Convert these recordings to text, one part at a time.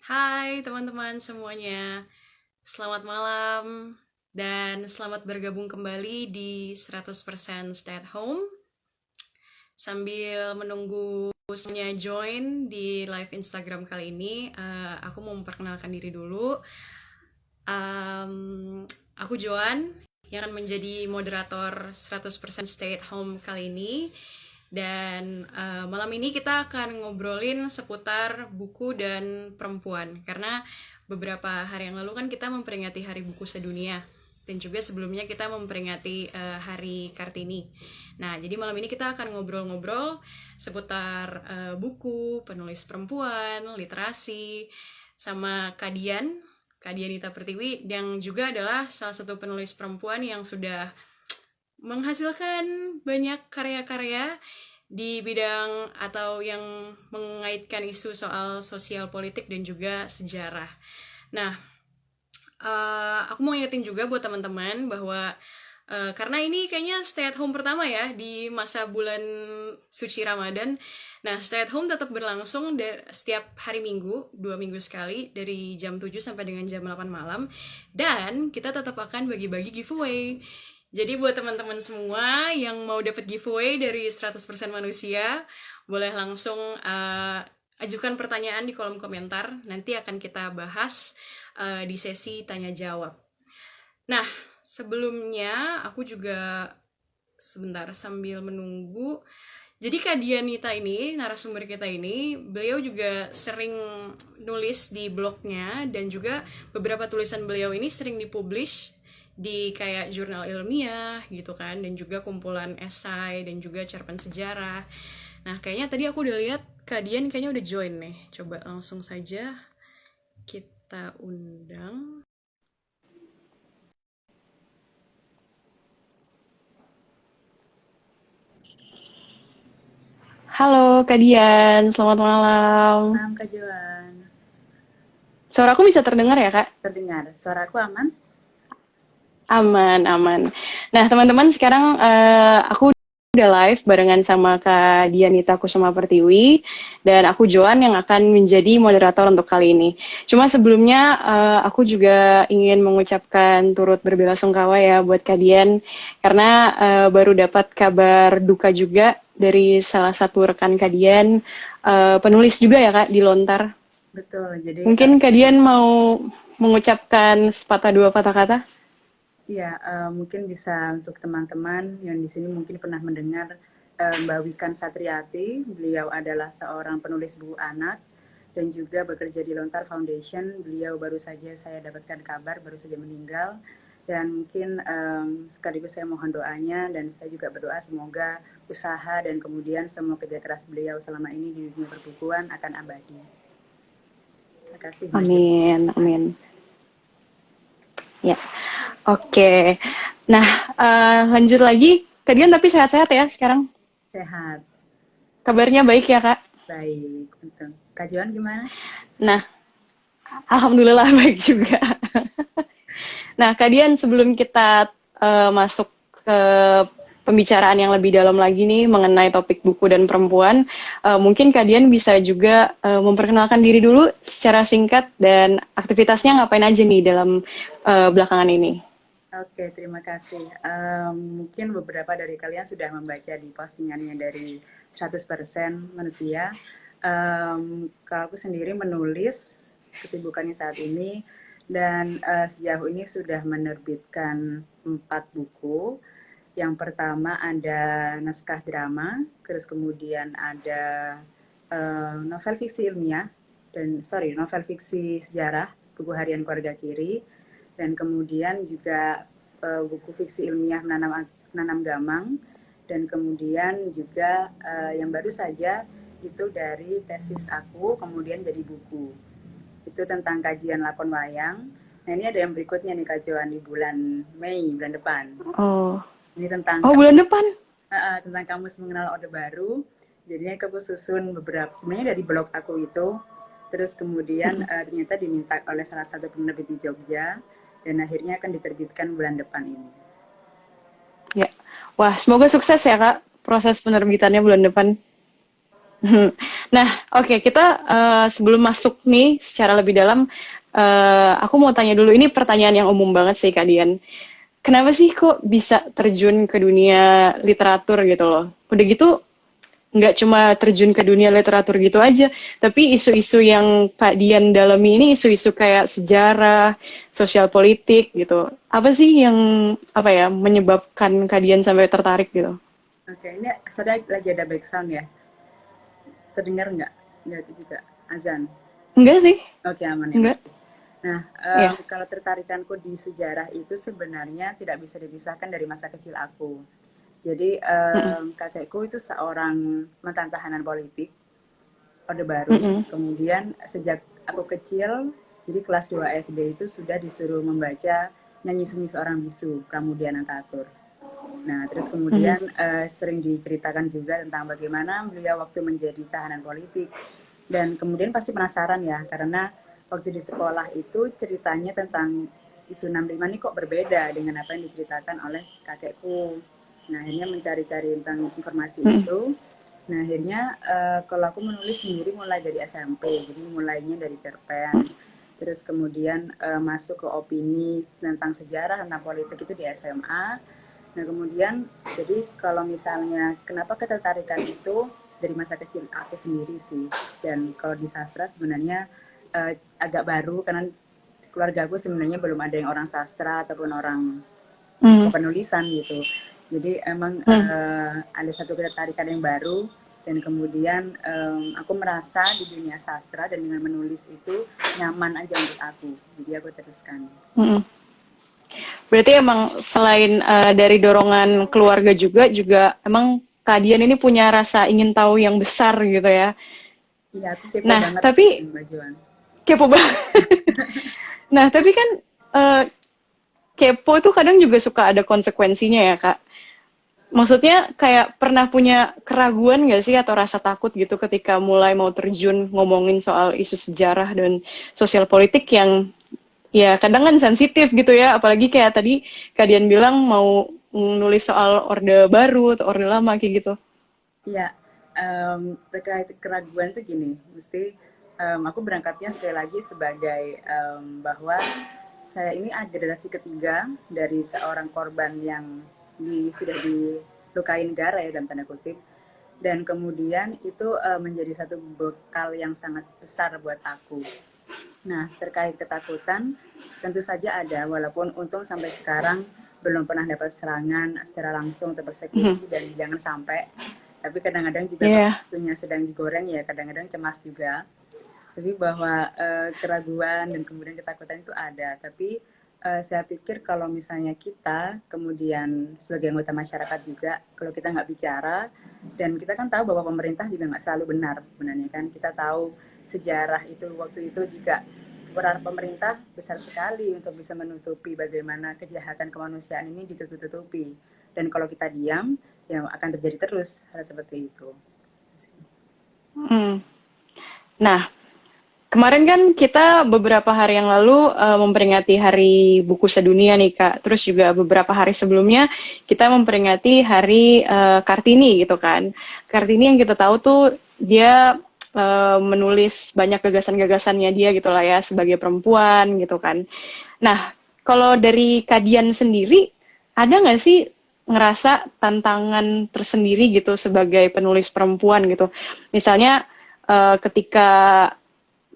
Hai teman-teman semuanya, selamat malam dan selamat bergabung kembali di 100% Stay at Home. Sambil menunggu semuanya join di live Instagram kali ini, aku mau memperkenalkan diri dulu. Aku Joan yang akan menjadi moderator 100% Stay at Home kali ini. Dan malam ini kita akan ngobrolin seputar buku dan perempuan. Karena beberapa hari yang lalu kan kita memperingati Hari Buku Sedunia. Dan juga sebelumnya kita memperingati Hari Kartini. Nah, jadi malam ini kita akan ngobrol-ngobrol seputar buku, penulis perempuan, literasi, sama Kak Dianita Pertiwi, yang juga adalah salah satu penulis perempuan yang sudah menghasilkan banyak karya-karya di bidang atau yang mengaitkan isu soal sosial politik dan juga sejarah. Nah, aku mau ingetin juga buat teman-teman bahwa karena ini kayaknya stay at home pertama ya di masa bulan suci Ramadan. Nah, stay at home tetap berlangsung setiap hari Minggu, 2 minggu sekali, dari jam 7 sampai dengan jam 8 malam. Dan kita tetap akan bagi-bagi giveaway. Jadi buat teman-teman semua yang mau dapat giveaway dari 100% manusia, boleh langsung ajukan pertanyaan di kolom komentar. Nanti akan kita bahas di sesi tanya jawab. Nah, sebelumnya aku juga sebentar sambil menunggu. Jadi Kak Dianita ini, narasumber kita ini, beliau juga sering nulis di blognya dan juga beberapa tulisan beliau ini sering dipublish di kayak jurnal ilmiah gitu kan, dan juga kumpulan esai dan juga cerpen sejarah. Nah, kayaknya tadi aku udah lihat Kak Dian kayaknya udah join nih. Coba langsung saja kita undang. Halo Kak Dian, selamat malam. Malam Kak Joan, Suaraku bisa terdengar ya Kak? terdengar. Suaraku aman? Aman, aman. Nah teman-teman sekarang aku udah live barengan sama Kak Dianita Kusuma Pertiwi dan aku Joan yang akan menjadi moderator untuk kali ini. Cuma sebelumnya aku juga ingin mengucapkan turut berbelasungkawa ya buat Kak Dian karena baru dapat kabar duka juga dari salah satu rekan Kak Dian, penulis juga ya Kak di Lontar. Betul. Jadi, Mungkin Kak Dian mau mengucapkan sepatah dua patah kata? ya mungkin bisa untuk teman-teman yang di sini mungkin pernah mendengar Mbak Wikan Satriati. Beliau adalah seorang penulis buku anak dan juga bekerja di Lontar Foundation. Beliau baru saja saya dapatkan kabar, baru saja meninggal. Dan mungkin sekaligus saya mohon doanya dan saya juga berdoa semoga usaha dan kemudian semua kerja keras beliau selama ini di dunia perbukuan akan abadi. Terima kasih Mbak Jo. Amin, amin. Ya, oke. Nah, lanjut lagi. Kak Dian tapi sehat-sehat ya sekarang? Sehat, Kabarnya baik ya, Kak? baik. Betul. Kak Joan gimana? Nah, alhamdulillah baik juga. Nah, Kak Dian sebelum kita masuk ke pembicaraan yang lebih dalam lagi nih mengenai topik buku dan perempuan, mungkin Kak Dian bisa juga memperkenalkan diri dulu secara singkat dan aktivitasnya ngapain aja nih dalam belakangan ini. Oke, terima kasih. Mungkin beberapa dari kalian sudah membaca di postingannya dari 100% manusia. Kalau aku sendiri menulis kesibukannya saat ini dan sejauh ini sudah menerbitkan 4 buku. Yang pertama ada naskah drama, terus kemudian ada novel fiksi ilmiah novel fiksi sejarah, buku harian keluarga kiri, dan kemudian juga buku fiksi ilmiah menanam gamang, dan kemudian juga yang baru saja itu dari tesis aku kemudian jadi buku. Itu tentang kajian lakon wayang. Nah, ini ada yang berikutnya nih Kak Joan di bulan Mei, bulan depan. Oh, Ini tentang oh bulan depan. tentang kamus mengenal Orde Baru. Jadinya aku susun beberapa, sebenarnya dari blog aku itu, terus kemudian ternyata diminta oleh salah satu penerbit di Jogja, dan akhirnya akan diterbitkan bulan depan ini. Ya, wah semoga sukses ya Kak proses penerbitannya bulan depan. Nah, oke, kita sebelum masuk nih secara lebih dalam, aku mau tanya dulu, ini pertanyaan yang umum banget sih Kak Dian. Kenapa sih kok bisa terjun ke dunia literatur gitu loh? Udah gitu, nggak cuma terjun ke dunia literatur gitu aja, tapi isu-isu yang Kak Dian dalami ini isu-isu kayak sejarah, sosial politik gitu. Apa sih yang apa ya menyebabkan Kak Dian sampai tertarik gitu? Oke, ini saya lagi ada back sound ya. Terdengar nggak? Nggak juga. Azan. Enggak sih, Oke, aman ya enggak. berarti. Nah, Ya. kalau tertarikanku di sejarah itu sebenarnya tidak bisa dipisahkan dari masa kecil aku. Jadi, Mm-mm, kakekku itu seorang mantan tahanan politik, Orde Baru. mm-mm, Kemudian sejak aku kecil, jadi kelas 2 SD itu sudah disuruh membaca Nyanyi Sunyi Seorang Bisu, Pramudia Anantatur. Nah, terus mhm, kemudian sering diceritakan juga tentang bagaimana beliau waktu menjadi tahanan politik. Dan kemudian pasti penasaran ya, karena waktu di sekolah itu ceritanya tentang isu 65 ini kok berbeda dengan apa yang diceritakan oleh kakekku. Nah, akhirnya mencari-cari tentang informasi mm-mm, itu. Nah, akhirnya kalau aku menulis sendiri mulai dari SMP, jadi mulainya dari cerpen. Terus kemudian masuk ke opini tentang sejarah, tentang politik itu di SMA. Nah, kemudian jadi kalau misalnya kenapa ketertarikan itu dari masa kecil aku sendiri sih. Dan kalau di sastra sebenarnya agak baru karena keluarga aku sebenarnya belum ada yang orang sastra ataupun orang mm, penulisan gitu. Jadi emang mm, ada satu ketertarikan yang baru dan kemudian aku merasa di dunia sastra dan dengan menulis itu nyaman aja untuk aku. Jadi aku teruskan sih. mm-mm. Berarti emang selain dari dorongan keluarga juga emang Kak Dian ini punya rasa ingin tahu yang besar gitu ya. Iya, aku kepo Nah, banget tapi Mbak Joan. kepo banget. Nah, tapi kan eh, kepo itu kadang juga suka ada konsekuensinya ya, Kak. Maksudnya kayak pernah punya keraguan nggak sih atau rasa takut gitu ketika mulai mau terjun ngomongin soal isu sejarah dan sosial politik yang ya kadang kan sensitif gitu ya, apalagi kayak tadi kalian bilang mau nulis soal Orde Baru atau Orde Lama kayak gitu. Iya, terkait keraguan tuh gini, mesti aku berangkatnya sekali lagi sebagai bahwa saya ini ada generasi ketiga dari seorang korban yang sudah dilukai negara ya dalam tanda kutip, dan kemudian itu menjadi satu bekal yang sangat besar buat aku. Nah, terkait ketakutan, tentu saja ada, walaupun untung sampai sekarang belum pernah dapat serangan secara langsung atau Mhm. persekusi dan jangan sampai. Tapi kadang-kadang juga kalau Iya. waktunya sedang digoreng ya kadang-kadang cemas juga. Tapi bahwa keraguan dan kemudian ketakutan itu ada. Tapi saya pikir kalau misalnya kita kemudian sebagai anggota masyarakat juga, kalau kita nggak bicara, dan kita kan tahu bahwa pemerintah juga nggak selalu benar sebenarnya kan. Kita tahu sejarah itu waktu itu juga peran pemerintah besar sekali untuk bisa menutupi bagaimana kejahatan kemanusiaan ini ditutup-tutupi. Dan kalau kita diam, ya akan terjadi terus hal seperti itu. Hmm. Nah, kemarin kan kita beberapa hari yang lalu memperingati Hari Buku Sedunia nih Kak. Terus juga beberapa hari sebelumnya kita memperingati Hari Kartini gitu kan. Kartini yang kita tahu tuh dia menulis banyak gagasan-gagasannya dia gitu lah ya sebagai perempuan gitu kan. Nah, kalau dari Kadian sendiri ada nggak sih ngerasa tantangan tersendiri gitu sebagai penulis perempuan gitu? Misalnya ketika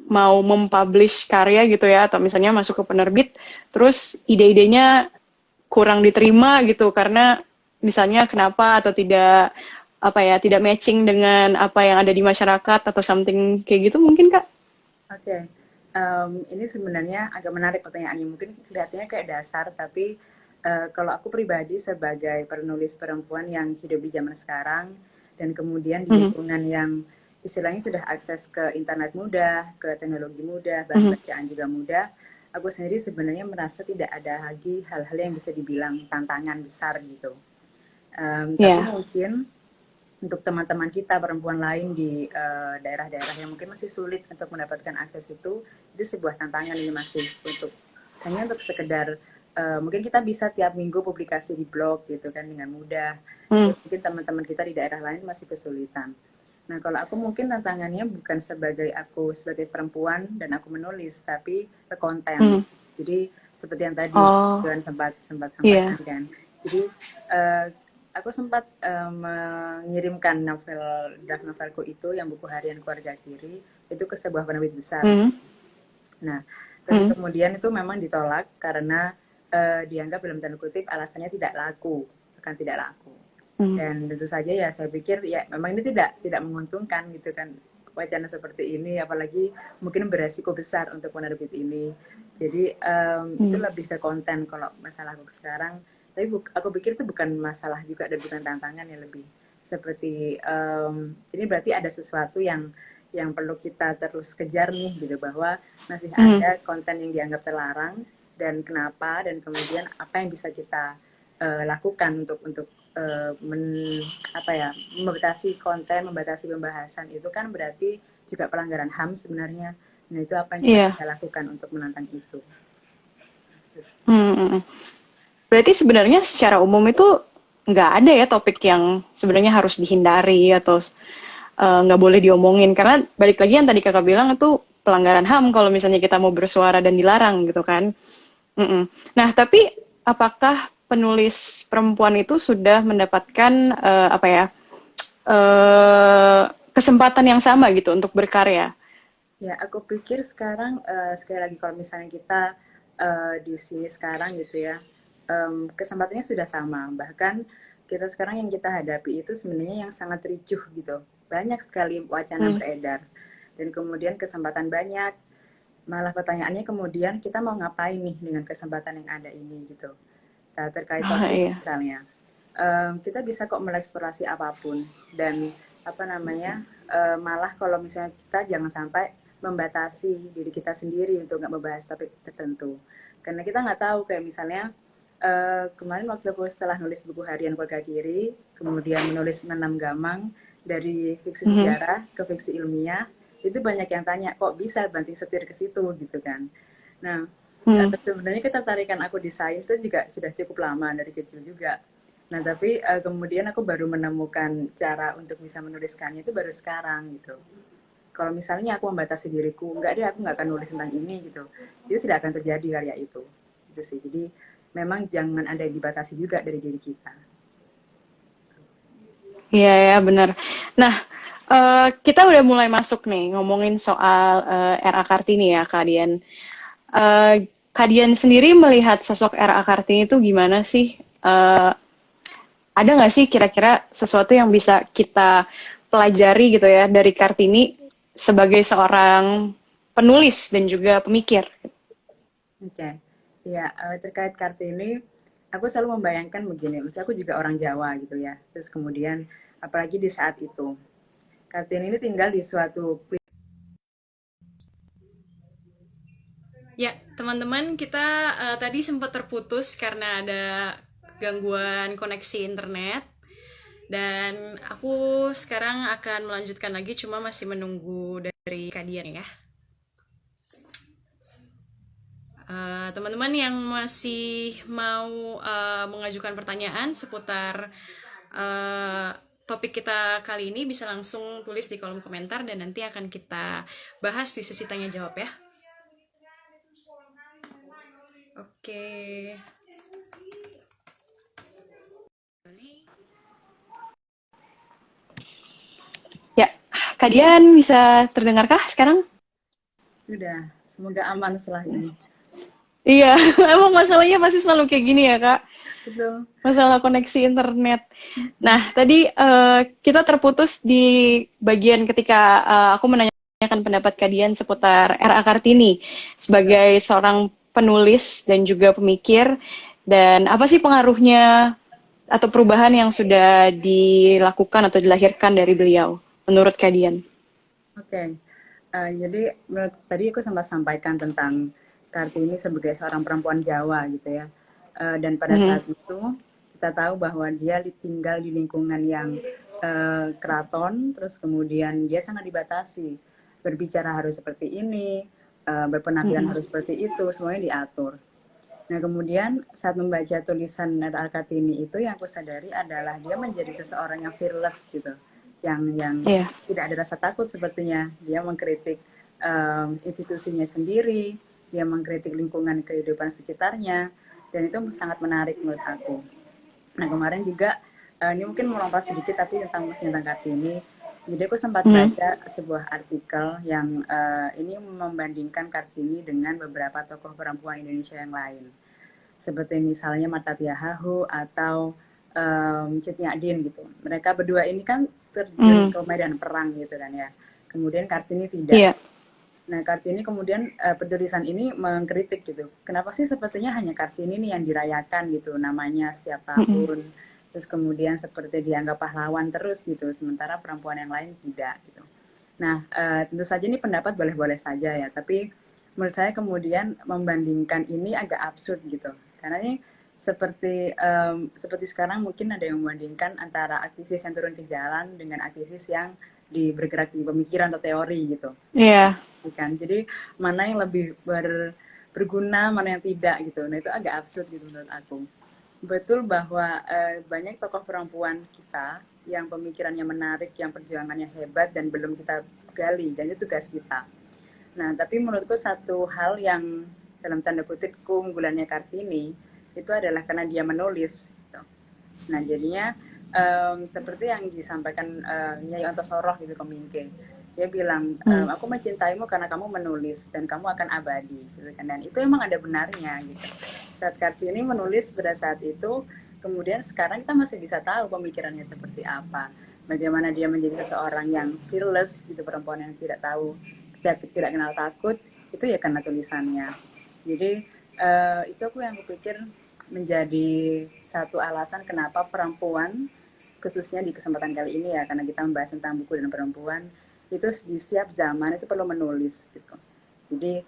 mau mempublish karya gitu ya atau misalnya masuk ke penerbit terus ide-idenya kurang diterima gitu karena misalnya kenapa atau tidak apa ya tidak matching dengan apa yang ada di masyarakat atau something kayak gitu mungkin Kak? Oke, ini sebenarnya agak menarik pertanyaannya. Mungkin kelihatannya kayak dasar, tapi kalau aku pribadi sebagai penulis perempuan yang hidup di zaman sekarang dan kemudian di Mhm, lingkungan yang istilahnya sudah akses ke internet mudah, ke teknologi mudah, bahan mhm, bacaan juga mudah, aku sendiri sebenarnya merasa tidak ada lagi hal-hal yang bisa dibilang tantangan besar gitu. Tapi ya, mungkin untuk teman-teman kita perempuan lain di daerah-daerah yang mungkin masih sulit untuk mendapatkan akses itu sebuah tantangan ini masih untuk hanya untuk sekedar mungkin kita bisa tiap minggu publikasi di blog gitu kan dengan mudah. hmm, Tapi mungkin teman-teman kita di daerah lain masih kesulitan. Nah, kalau aku mungkin tantangannya bukan sebagai aku sebagai perempuan dan aku menulis, tapi ke konten. Hmm. Jadi seperti yang tadi Oh, Johan sempat sampaikan iya. kan. Jadi eh, aku sempat mengirimkan draft novelku itu yang buku harian keluarga kiri itu ke sebuah penerbit besar. Hmm. Nah, tapi Hmm. kemudian itu memang ditolak karena dianggap dalam tanda kutip alasannya tidak laku, akan tidak laku. Hmm. Dan tentu saja ya saya pikir ya memang ini tidak menguntungkan gitu kan wacana seperti ini, apalagi mungkin beresiko besar untuk penerbit ini. Jadi itu Hmm. lebih ke konten kalau masalah aku sekarang. Tapi aku pikir itu bukan masalah juga dan bukan tantangan ya, lebih seperti ini berarti ada sesuatu yang perlu kita terus kejar nih gitu, bahwa masih Hmm. ada konten yang dianggap terlarang dan kenapa, dan kemudian apa yang bisa kita lakukan untuk apa ya, membatasi konten, membatasi pembahasan itu kan berarti juga pelanggaran HAM sebenarnya. Nah, itu apa yang kita Iya. bisa lakukan untuk menantang itu. Hmm. Hmm. Berarti sebenarnya secara umum itu nggak ada ya topik yang sebenarnya harus dihindari atau nggak boleh diomongin, karena balik lagi yang tadi kakak bilang itu pelanggaran HAM kalau misalnya kita mau bersuara dan dilarang gitu kan. Mm-mm. Nah, tapi apakah penulis perempuan itu sudah mendapatkan apa ya kesempatan yang sama gitu untuk berkarya? Ya, aku pikir sekarang sekali lagi kalau misalnya kita di sini sekarang gitu ya, kesempatannya sudah sama. Bahkan kita sekarang yang kita hadapi itu sebenarnya yang sangat ricuh gitu. Banyak sekali wacana Hmm. beredar. Dan kemudian kesempatan banyak, malah pertanyaannya kemudian kita mau ngapain nih dengan kesempatan yang ada ini gitu. Nah, terkait Ah, topik iya. misalnya, kita bisa kok mengeksplorasi apapun, dan apa namanya, malah kalau misalnya kita jangan sampai membatasi diri kita sendiri untuk nggak membahas topik tertentu, karena kita nggak tahu kayak misalnya kemarin waktu aku setelah nulis buku harian keluarga kiri, kemudian menulis Menanam Gamang dari fiksi Mhm. sejarah ke fiksi ilmiah, itu banyak yang tanya kok bisa banting setir ke situ gitu kan. Nah, Hmm. sebenarnya ketertarikan aku di sains itu juga sudah cukup lama dari kecil juga. Nah, tapi kemudian aku baru menemukan cara untuk bisa menuliskannya itu baru sekarang gitu. Kalau misalnya aku membatasi diriku, enggak deh aku nggak akan nulis tentang ini gitu, itu tidak akan terjadi karya itu. Itu sih. Jadi memang jangan ada yang dibatasi juga dari diri kita. Iya ya, benar. Nah, kita udah mulai masuk nih ngomongin soal R.A. Kartini ya, Kak Dian. Eh, Kak Dian sendiri melihat sosok R.A. Kartini itu gimana sih? Ada nggak sih kira-kira sesuatu yang bisa kita pelajari gitu ya dari Kartini sebagai seorang penulis dan juga pemikir? Oke, ya terkait Kartini, aku selalu membayangkan begini, misalnya aku juga orang Jawa gitu ya, terus kemudian apalagi di saat itu, Kartini ini tinggal di suatu. Ya, teman-teman, kita tadi sempat terputus karena ada gangguan koneksi internet. Dan aku sekarang akan melanjutkan lagi, cuma masih menunggu dari Kadian ya. Teman-teman yang masih mau mengajukan pertanyaan seputar topik kita kali ini bisa langsung tulis di kolom komentar dan nanti akan kita bahas di sesi tanya jawab ya. Oke. Ya, Kak Dian bisa terdengarkah sekarang? Sudah, semoga aman setelah ini. Iya, emang masalahnya pasti selalu kayak gini ya, Kak. Betul. Masalah koneksi internet. Nah, tadi kita terputus di bagian ketika aku menanyakan pendapat Kak Dian seputar R.A. Kartini sebagai seorang penulis dan juga pemikir, dan apa sih pengaruhnya atau perubahan yang sudah dilakukan atau dilahirkan dari beliau menurut Kak Dian? Oke, jadi tadi aku sempat sampaikan tentang Kartini sebagai seorang perempuan Jawa gitu ya. Dan pada Mhm. saat itu kita tahu bahwa dia tinggal di lingkungan yang keraton, terus kemudian dia sangat dibatasi. Berbicara harus seperti ini, berpenampilan Mhm. harus seperti itu, semuanya diatur. Nah, kemudian saat membaca tulisan Nada Kartini itu yang aku sadari adalah dia menjadi seseorang yang fearless gitu. yang Iya. tidak ada rasa takut sepertinya. Dia mengkritik institusinya sendiri, dia mengkritik lingkungan kehidupan sekitarnya, dan itu sangat menarik menurut aku. Nah kemarin juga ini mungkin melompat sedikit tapi tentang Kartini. Jadi aku sempat baca sebuah artikel yang ini membandingkan Kartini dengan beberapa tokoh perempuan Indonesia yang lain. Seperti misalnya Martha Tiahahu atau Cut Nyak gitu. Mereka berdua ini kan terjun ke medan perang gitu kan ya. Kemudian Kartini tidak. Iya. Nah, Kartini kemudian penulisan ini mengkritik gitu. Kenapa sih sepertinya hanya Kartini nih yang dirayakan gitu namanya setiap tahun. Terus kemudian seperti dianggap pahlawan terus gitu, sementara perempuan yang lain tidak gitu. Nah, tentu saja ini pendapat boleh-boleh saja ya, tapi menurut saya kemudian membandingkan ini agak absurd gitu. Karena ini seperti sekarang mungkin ada yang membandingkan antara aktivis yang turun ke jalan dengan aktivis yang bergerak di pemikiran atau teori gitu. Iya. Kan? Jadi mana yang lebih berguna, mana yang tidak gitu. Nah itu agak absurd gitu menurut aku. Betul bahwa banyak tokoh perempuan kita yang pemikirannya menarik, yang perjuangannya hebat dan belum kita gali, dan itu tugas kita. Nah tapi menurutku satu hal yang dalam tanda kutip keunggulannya Kartini itu adalah karena dia menulis. Gitu. Nah jadinya seperti yang disampaikan Nyai Ontosoroh gitu ke Mingke. Dia bilang, aku mencintaimu karena kamu menulis dan kamu akan abadi, gitu kan. Dan itu emang ada benarnya, gitu. Saat Kartini menulis pada saat itu, kemudian sekarang kita masih bisa tahu pemikirannya seperti apa, bagaimana dia menjadi seseorang yang fearless, gitu, perempuan yang tidak tahu, tidak kenal takut, itu ya karena tulisannya. Jadi itu aku yang kupikir menjadi satu alasan kenapa perempuan, khususnya di kesempatan kali ini ya, karena kita membahas tentang buku dan perempuan, itu di setiap zaman itu perlu menulis gitu. Jadi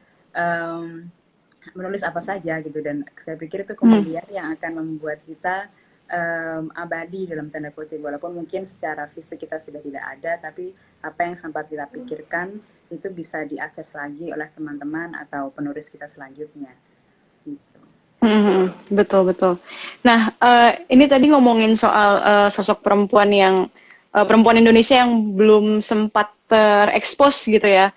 menulis apa saja gitu, dan saya pikir itu kemudian yang akan membuat kita abadi dalam tanda kutip, walaupun mungkin secara fisik kita sudah tidak ada, tapi apa yang sempat kita pikirkan itu bisa diakses lagi oleh teman-teman atau penulis kita selanjutnya gitu. Betul. Nah, ini tadi ngomongin soal sosok perempuan yang perempuan Indonesia yang belum sempat terekspos gitu ya,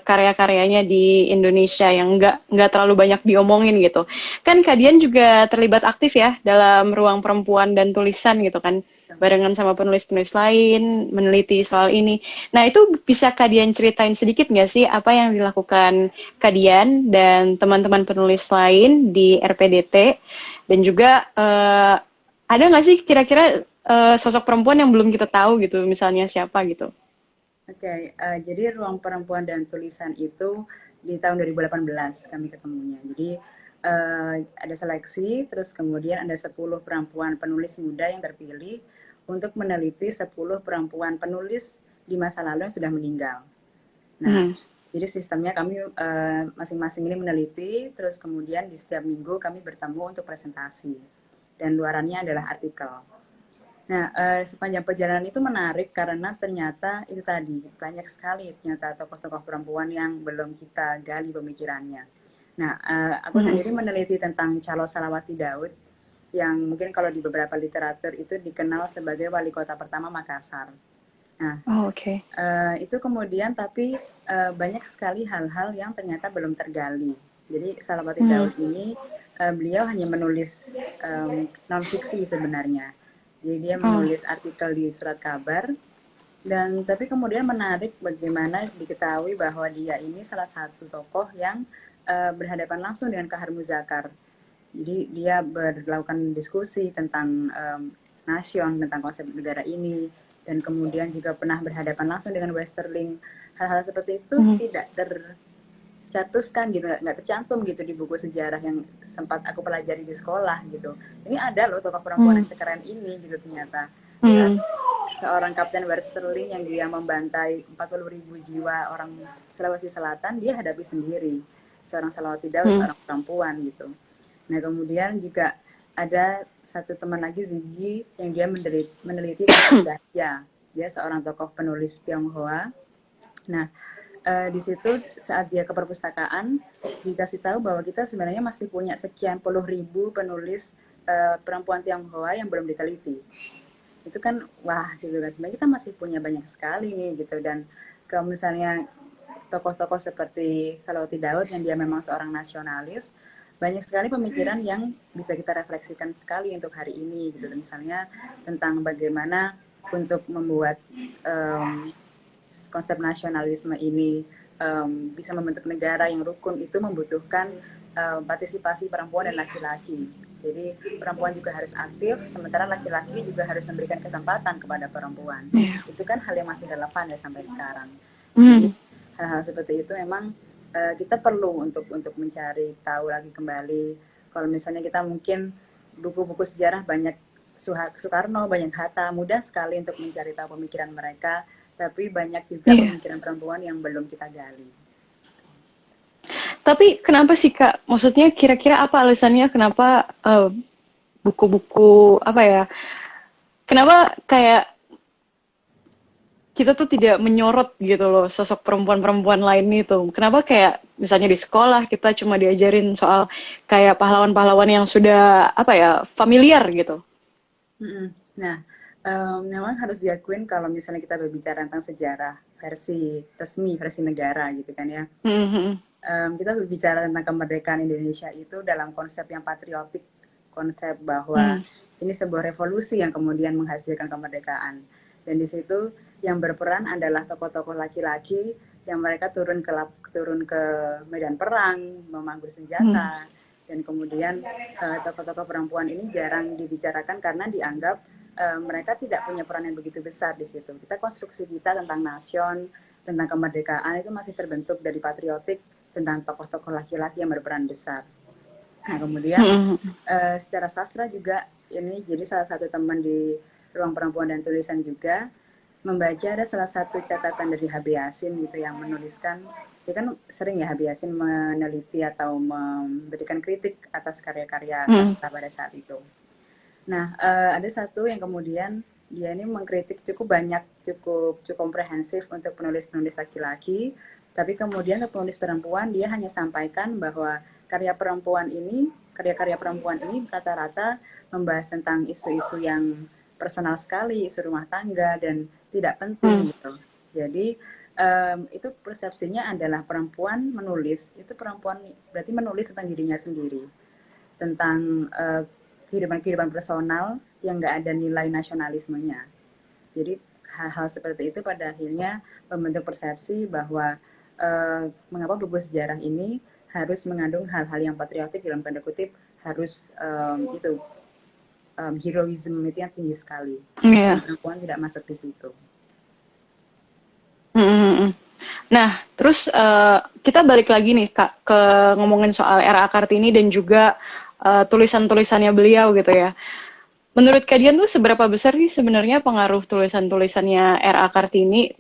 karya-karyanya di Indonesia yang nggak terlalu banyak diomongin gitu. Kan Kak Dian juga terlibat aktif ya dalam ruang perempuan dan tulisan gitu kan, barengan sama penulis-penulis lain meneliti soal ini. Nah itu bisa Kak Dian ceritain sedikit nggak sih apa yang dilakukan Kak Dian dan teman-teman penulis lain di RPDT, dan juga ada nggak sih kira-kira sosok perempuan yang belum kita tahu gitu, misalnya siapa gitu? Oke, jadi Ruang Perempuan dan Tulisan itu di tahun 2018 kami ketemunya. Jadi ada seleksi, terus kemudian ada 10 perempuan penulis muda yang terpilih untuk meneliti 10 perempuan penulis di masa lalu yang sudah meninggal. Nah, jadi sistemnya kami masing-masing ini meneliti, terus kemudian di setiap minggu kami bertemu untuk presentasi. Dan luarannya adalah artikel. Nah, sepanjang perjalanan itu menarik karena ternyata itu tadi, banyak sekali ternyata tokoh-tokoh perempuan yang belum kita gali pemikirannya. Nah, aku sendiri meneliti tentang Calo Salawati Daud, yang mungkin kalau di beberapa literatur itu dikenal sebagai wali kota pertama Makassar. Nah, itu kemudian tapi banyak sekali hal-hal yang ternyata belum tergali. Jadi Salawati Daud ini, beliau hanya menulis non-fiksi sebenarnya. Jadi dia menulis artikel di surat kabar, dan tapi kemudian menarik bagaimana diketahui bahwa dia ini salah satu tokoh yang berhadapan langsung dengan Kahar Muzakar. Jadi dia melakukan diskusi tentang nasion, tentang konsep negara ini, dan kemudian juga pernah berhadapan langsung dengan Westerling. Hal-hal seperti itu tidak tercatuskan gitu, nggak tercantum gitu di buku sejarah yang sempat aku pelajari di sekolah gitu. Ini ada loh tokoh perempuan yang sekeren ini gitu ternyata. Seorang Kapten Westerling yang dia membantai 40.000 jiwa orang Sulawesi Selatan, dia hadapi sendiri. Seorang Salawati Daud, seorang perempuan gitu. Nah kemudian juga ada satu teman lagi, Ziggy, yang dia meneliti tentang Dahlia. Dia seorang tokoh penulis Tionghoa. Nah di situ saat dia ke perpustakaan dikasih tahu bahwa kita sebenarnya masih punya sekian puluh ribu penulis perempuan Tionghoa yang belum diteliti. Itu kan wah gitu kan, sebenarnya kita masih punya banyak sekali nih gitu. Dan kalau misalnya tokoh-tokoh seperti Salawati Daud yang dia memang seorang nasionalis, banyak sekali pemikiran yang bisa kita refleksikan sekali untuk hari ini gitu. Misalnya tentang bagaimana untuk membuat um, konsep nasionalisme ini bisa membentuk negara yang rukun itu membutuhkan partisipasi perempuan dan laki-laki. Jadi perempuan juga harus aktif, sementara laki-laki juga harus memberikan kesempatan kepada perempuan. Iya. Itu kan hal yang masih relevan ya sampai sekarang. Jadi Hmm. hal-hal seperti itu memang kita perlu untuk mencari tahu lagi kembali. Kalau misalnya kita mungkin buku-buku sejarah banyak Soekarno, banyak Hatta, mudah sekali untuk mencari tahu pemikiran mereka, tapi banyak juga Iya. pemikiran perempuan yang belum kita gali. Tapi kenapa sih Kak? Maksudnya kira-kira apa alasannya kenapa buku-buku apa ya? Kenapa kayak kita tuh tidak menyorot gitu loh sosok perempuan-perempuan lain itu. Kenapa kayak misalnya di sekolah kita cuma diajarin soal kayak pahlawan-pahlawan yang sudah apa ya familiar gitu. Nah, memang harus diakuin kalau misalnya kita berbicara tentang sejarah versi resmi, versi negara gitu kan ya. Mhm. Kita berbicara tentang kemerdekaan Indonesia itu dalam konsep yang patriotik, konsep bahwa Mhm. ini sebuah revolusi yang kemudian menghasilkan kemerdekaan. Dan di situ yang berperan adalah tokoh-tokoh laki-laki yang mereka turun ke medan perang, memangku Mhm. senjata, dan kemudian tokoh-tokoh perempuan ini jarang dibicarakan karena dianggap mereka tidak punya peran yang begitu besar di situ. Kita konstruksi kita tentang nasion, tentang kemerdekaan itu masih terbentuk dari patriotik tentang tokoh-tokoh laki-laki yang berperan besar. Nah, kemudian Mhm. secara sastra juga ini jadi salah satu teman di Ruang Perempuan dan Tulisan juga membaca ada salah satu catatan dari H.B. Yasin gitu yang menuliskan, dia kan sering ya H.B. Yasin meneliti atau memberikan kritik atas karya-karya Mhm. sastra pada saat itu. Nah, ada satu yang kemudian dia ini mengkritik cukup banyak, cukup komprehensif untuk penulis-penulis laki-laki, tapi kemudian untuk penulis perempuan dia hanya sampaikan bahwa karya-karya perempuan ini rata-rata membahas tentang isu-isu yang personal sekali, isu rumah tangga dan tidak Mhm. penting gitu. Jadi itu persepsinya adalah perempuan menulis, itu perempuan berarti menulis tentang dirinya sendiri, tentang kehidupan personal yang nggak ada nilai nasionalismenya. Jadi hal-hal seperti itu pada akhirnya membentuk persepsi bahwa mengapa buku sejarah ini harus mengandung hal-hal yang patriotik dalam tanda kutip, harus itu heroism itu yang tinggi sekali dan Iya. perempuan tidak masuk di situ. Mhm. Nah, terus kita balik lagi nih Kak ke ngomongin soal R.A. Kartini dan juga tulisan-tulisannya beliau gitu ya. Menurut kalian tuh seberapa besar sih sebenarnya pengaruh tulisan-tulisannya R.A. Kartini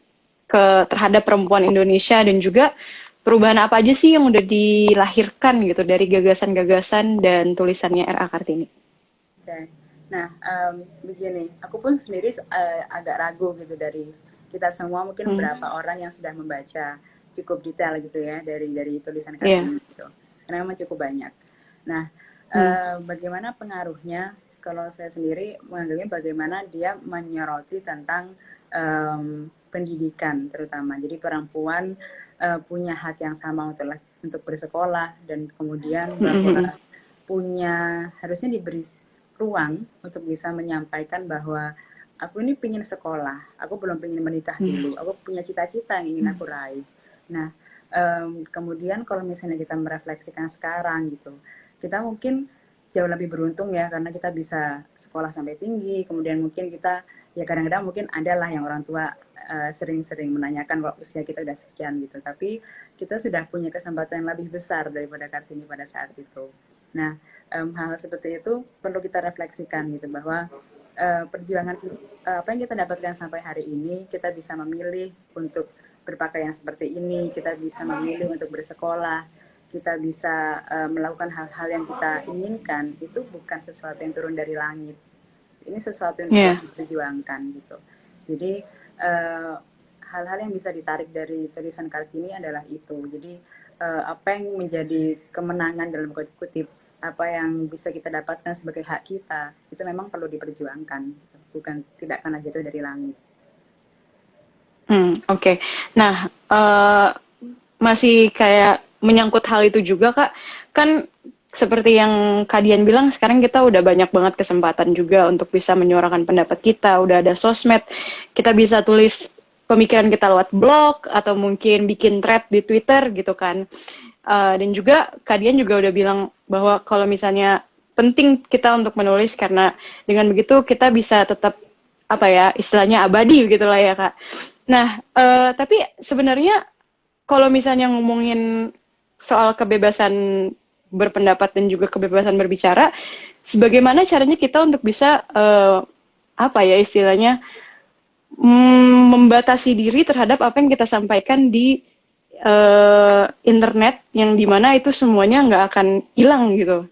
terhadap perempuan Indonesia dan juga perubahan apa aja sih yang udah dilahirkan gitu dari gagasan-gagasan dan tulisannya R.A. Kartini? Okay. Nah, begini, aku pun sendiri agak ragu gitu dari kita semua, mungkin Hmm. berapa orang yang sudah membaca cukup detail gitu ya dari tulisan Iya. Kartini gitu. Karena memang cukup banyak. Nah, Hmm. bagaimana pengaruhnya? Kalau saya sendiri menganggapnya bagaimana dia menyoroti tentang pendidikan terutama. Jadi perempuan punya hak yang sama untuk bersekolah dan kemudian Hmm. bahwa harusnya diberi ruang untuk bisa menyampaikan bahwa aku ini pengen sekolah, aku belum pengen menikah Hmm. dulu, aku punya cita-cita yang ingin aku raih. Nah, kemudian kalau misalnya kita merefleksikan sekarang gitu, kita mungkin jauh lebih beruntung ya karena kita bisa sekolah sampai tinggi, kemudian mungkin kita ya kadang-kadang mungkin adalah yang orang tua sering-sering menanyakan kalau usia kita udah sekian gitu, tapi kita sudah punya kesempatan yang lebih besar daripada Kartini pada saat itu. Nah, hal seperti itu perlu kita refleksikan gitu bahwa perjuangan apa yang kita dapatkan sampai hari ini, kita bisa memilih untuk berpakaian seperti ini, kita bisa memilih untuk bersekolah, kita bisa melakukan hal-hal yang kita inginkan, itu bukan sesuatu yang turun dari langit. Ini sesuatu yang telah Iya. diperjuangkan gitu. Jadi hal-hal yang bisa ditarik dari tulisan Kartini adalah itu. Jadi apa yang menjadi kemenangan dalam kutip, apa yang bisa kita dapatkan sebagai hak kita, itu memang perlu diperjuangkan. bukan tidak karena jatuh dari langit. Oke. Nah, masih kayak menyangkut hal itu juga, Kak. Kan seperti yang Kak Dian bilang, sekarang kita udah banyak banget kesempatan juga untuk bisa menyuarakan pendapat kita. Udah ada sosmed, kita bisa tulis pemikiran kita lewat blog, atau mungkin bikin thread di Twitter gitu kan. Dan juga Kak Dian juga udah bilang bahwa kalau misalnya penting kita untuk menulis, karena dengan begitu kita bisa tetap, apa ya, istilahnya abadi gitu lah ya, Kak. Nah, tapi sebenarnya kalau misalnya ngomongin soal kebebasan berpendapat dan juga kebebasan berbicara, sebagaimana caranya kita untuk bisa, apa ya istilahnya, membatasi diri terhadap apa yang kita sampaikan di internet, yang dimana itu semuanya nggak akan hilang gitu.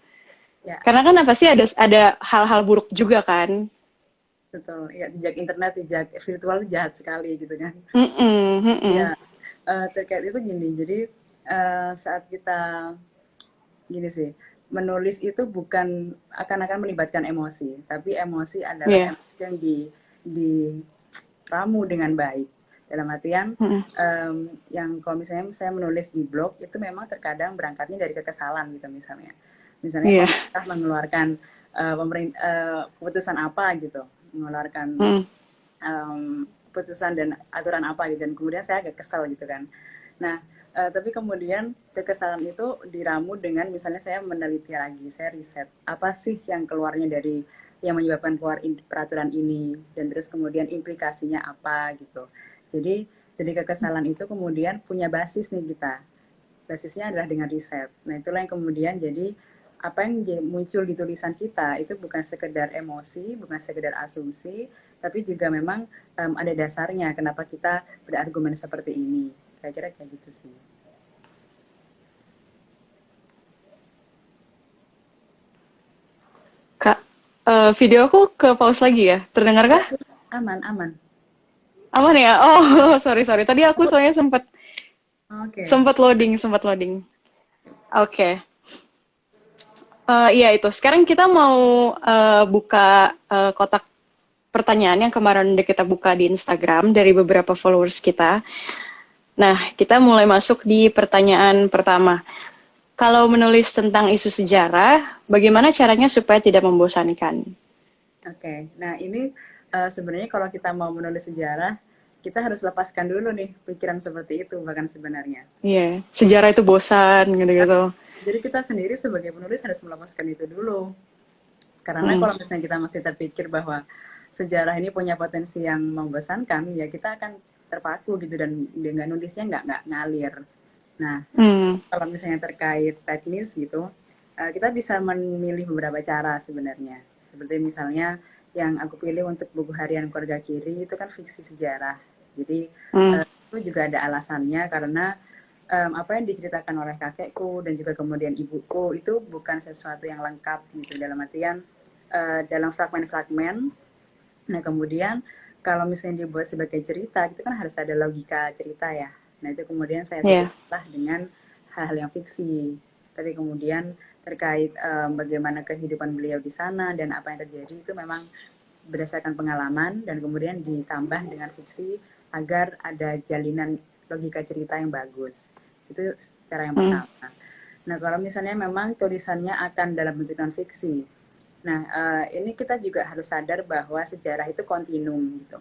Ya, Karena kan pasti ada hal-hal buruk juga kan. betul. Ya, jejak internet, jejak virtual itu jahat sekali gitu kan. Mm-mm, mm-mm. Ya, terkait itu gini. Jadi saat kita gini sih, menulis itu bukan akan melibatkan emosi, tapi emosi adalah Iya. emosi yang diramu dengan baik. Dalam artian, Mm-mm. yang kalau misalnya saya menulis di blog, itu memang terkadang berangkatnya dari kekesalan gitu misalnya. Misalnya Iya. pemerintah mengeluarkan keputusan apa gitu, mengeluarkan Mm. putusan dan aturan apa gitu, dan kemudian saya agak kesal gitu kan. Nah, tapi kemudian kekesalan itu diramu dengan misalnya saya meneliti lagi, saya riset apa sih yang keluarnya dari yang menyebabkan keluar peraturan ini, dan terus kemudian implikasinya apa gitu. Jadi dari kekesalan itu kemudian punya basis nih kita. Basisnya adalah dengan riset. Nah, itulah yang kemudian jadi apa yang muncul di tulisan kita itu bukan sekedar emosi, bukan sekedar asumsi, tapi juga memang ada dasarnya kenapa kita berargumen seperti ini. Kira-kira kayak gitu sih. Kak, video aku ke pause lagi ya? Terdengarkah? Enggak sih, aman, aman. Aman ya? Oh, sorry. Tadi aku soalnya sempat Oke. sempat loading. Oke. Iya itu. Sekarang kita mau buka kotak pertanyaan yang kemarin udah kita buka di Instagram dari beberapa followers kita. Nah, kita mulai masuk di pertanyaan pertama. Kalau menulis tentang isu sejarah, bagaimana caranya supaya tidak membosankan? Oke. Nah, ini sebenarnya kalau kita mau menulis sejarah, kita harus lepaskan dulu nih pikiran seperti itu bahkan sebenarnya. Iya, sejarah itu bosan gitu-gitu. Jadi kita sendiri sebagai penulis harus melepaskan itu dulu. Karena kalau misalnya kita masih terpikir bahwa sejarah ini punya potensi yang membosankan, ya kita akan terpaku gitu, dan dengan nulisnya nggak ngalir. Nah, kalau misalnya terkait teknis gitu, kita bisa memilih beberapa cara sebenarnya. Seperti misalnya yang aku pilih untuk buku harian Keluarga Kiri itu kan fiksi sejarah. Jadi itu juga ada alasannya, karena apa yang diceritakan oleh kakekku dan juga kemudian ibuku itu bukan sesuatu yang lengkap gitu, dalam artian dalam fragmen-fragmen. Nah, kemudian kalau misalnya dibuat sebagai cerita, itu kan harus ada logika cerita ya. Nah, itu kemudian saya susunlah dengan hal-hal yang fiksi. Tapi kemudian terkait bagaimana kehidupan beliau di sana dan apa yang terjadi, itu memang berdasarkan pengalaman dan kemudian ditambah dengan fiksi agar ada jalinan logika cerita yang bagus. Itu cara yang pertama. Nah, kalau misalnya memang tulisannya akan dalam bentuk non fiksi, nah ini kita juga harus sadar bahwa sejarah itu kontinum gitu,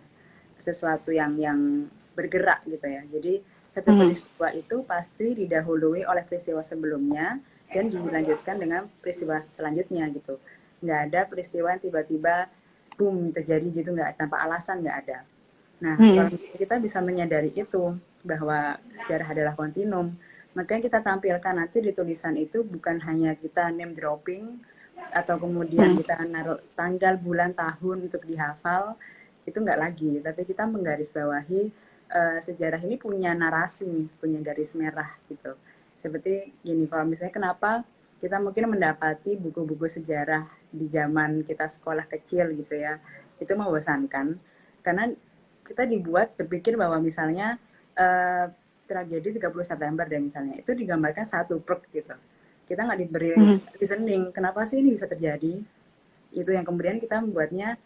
sesuatu yang bergerak gitu ya. Jadi satu peristiwa itu pasti didahului oleh peristiwa sebelumnya dan dilanjutkan dengan peristiwa selanjutnya gitu. Nggak ada peristiwa yang tiba-tiba boom terjadi gitu, nggak, tanpa alasan, nggak ada. Nah, kalau kita bisa menyadari itu bahwa sejarah adalah kontinum, maka yang kita tampilkan nanti di tulisan itu bukan hanya kita name dropping atau kemudian kita naruh tanggal, bulan, tahun untuk dihafal, itu nggak lagi, tapi kita menggarisbawahi sejarah ini punya narasi, punya garis merah gitu. Seperti gini, kalau misalnya kenapa kita mungkin mendapati buku-buku sejarah di zaman kita sekolah kecil gitu ya, itu membosankan, karena kita dibuat berpikir bahwa misalnya tragedi 30 September dan misalnya itu digambarkan satu prek gitu. Kita nggak diberi reasoning kenapa sih ini bisa terjadi. Itu yang kemudian kita membuatnya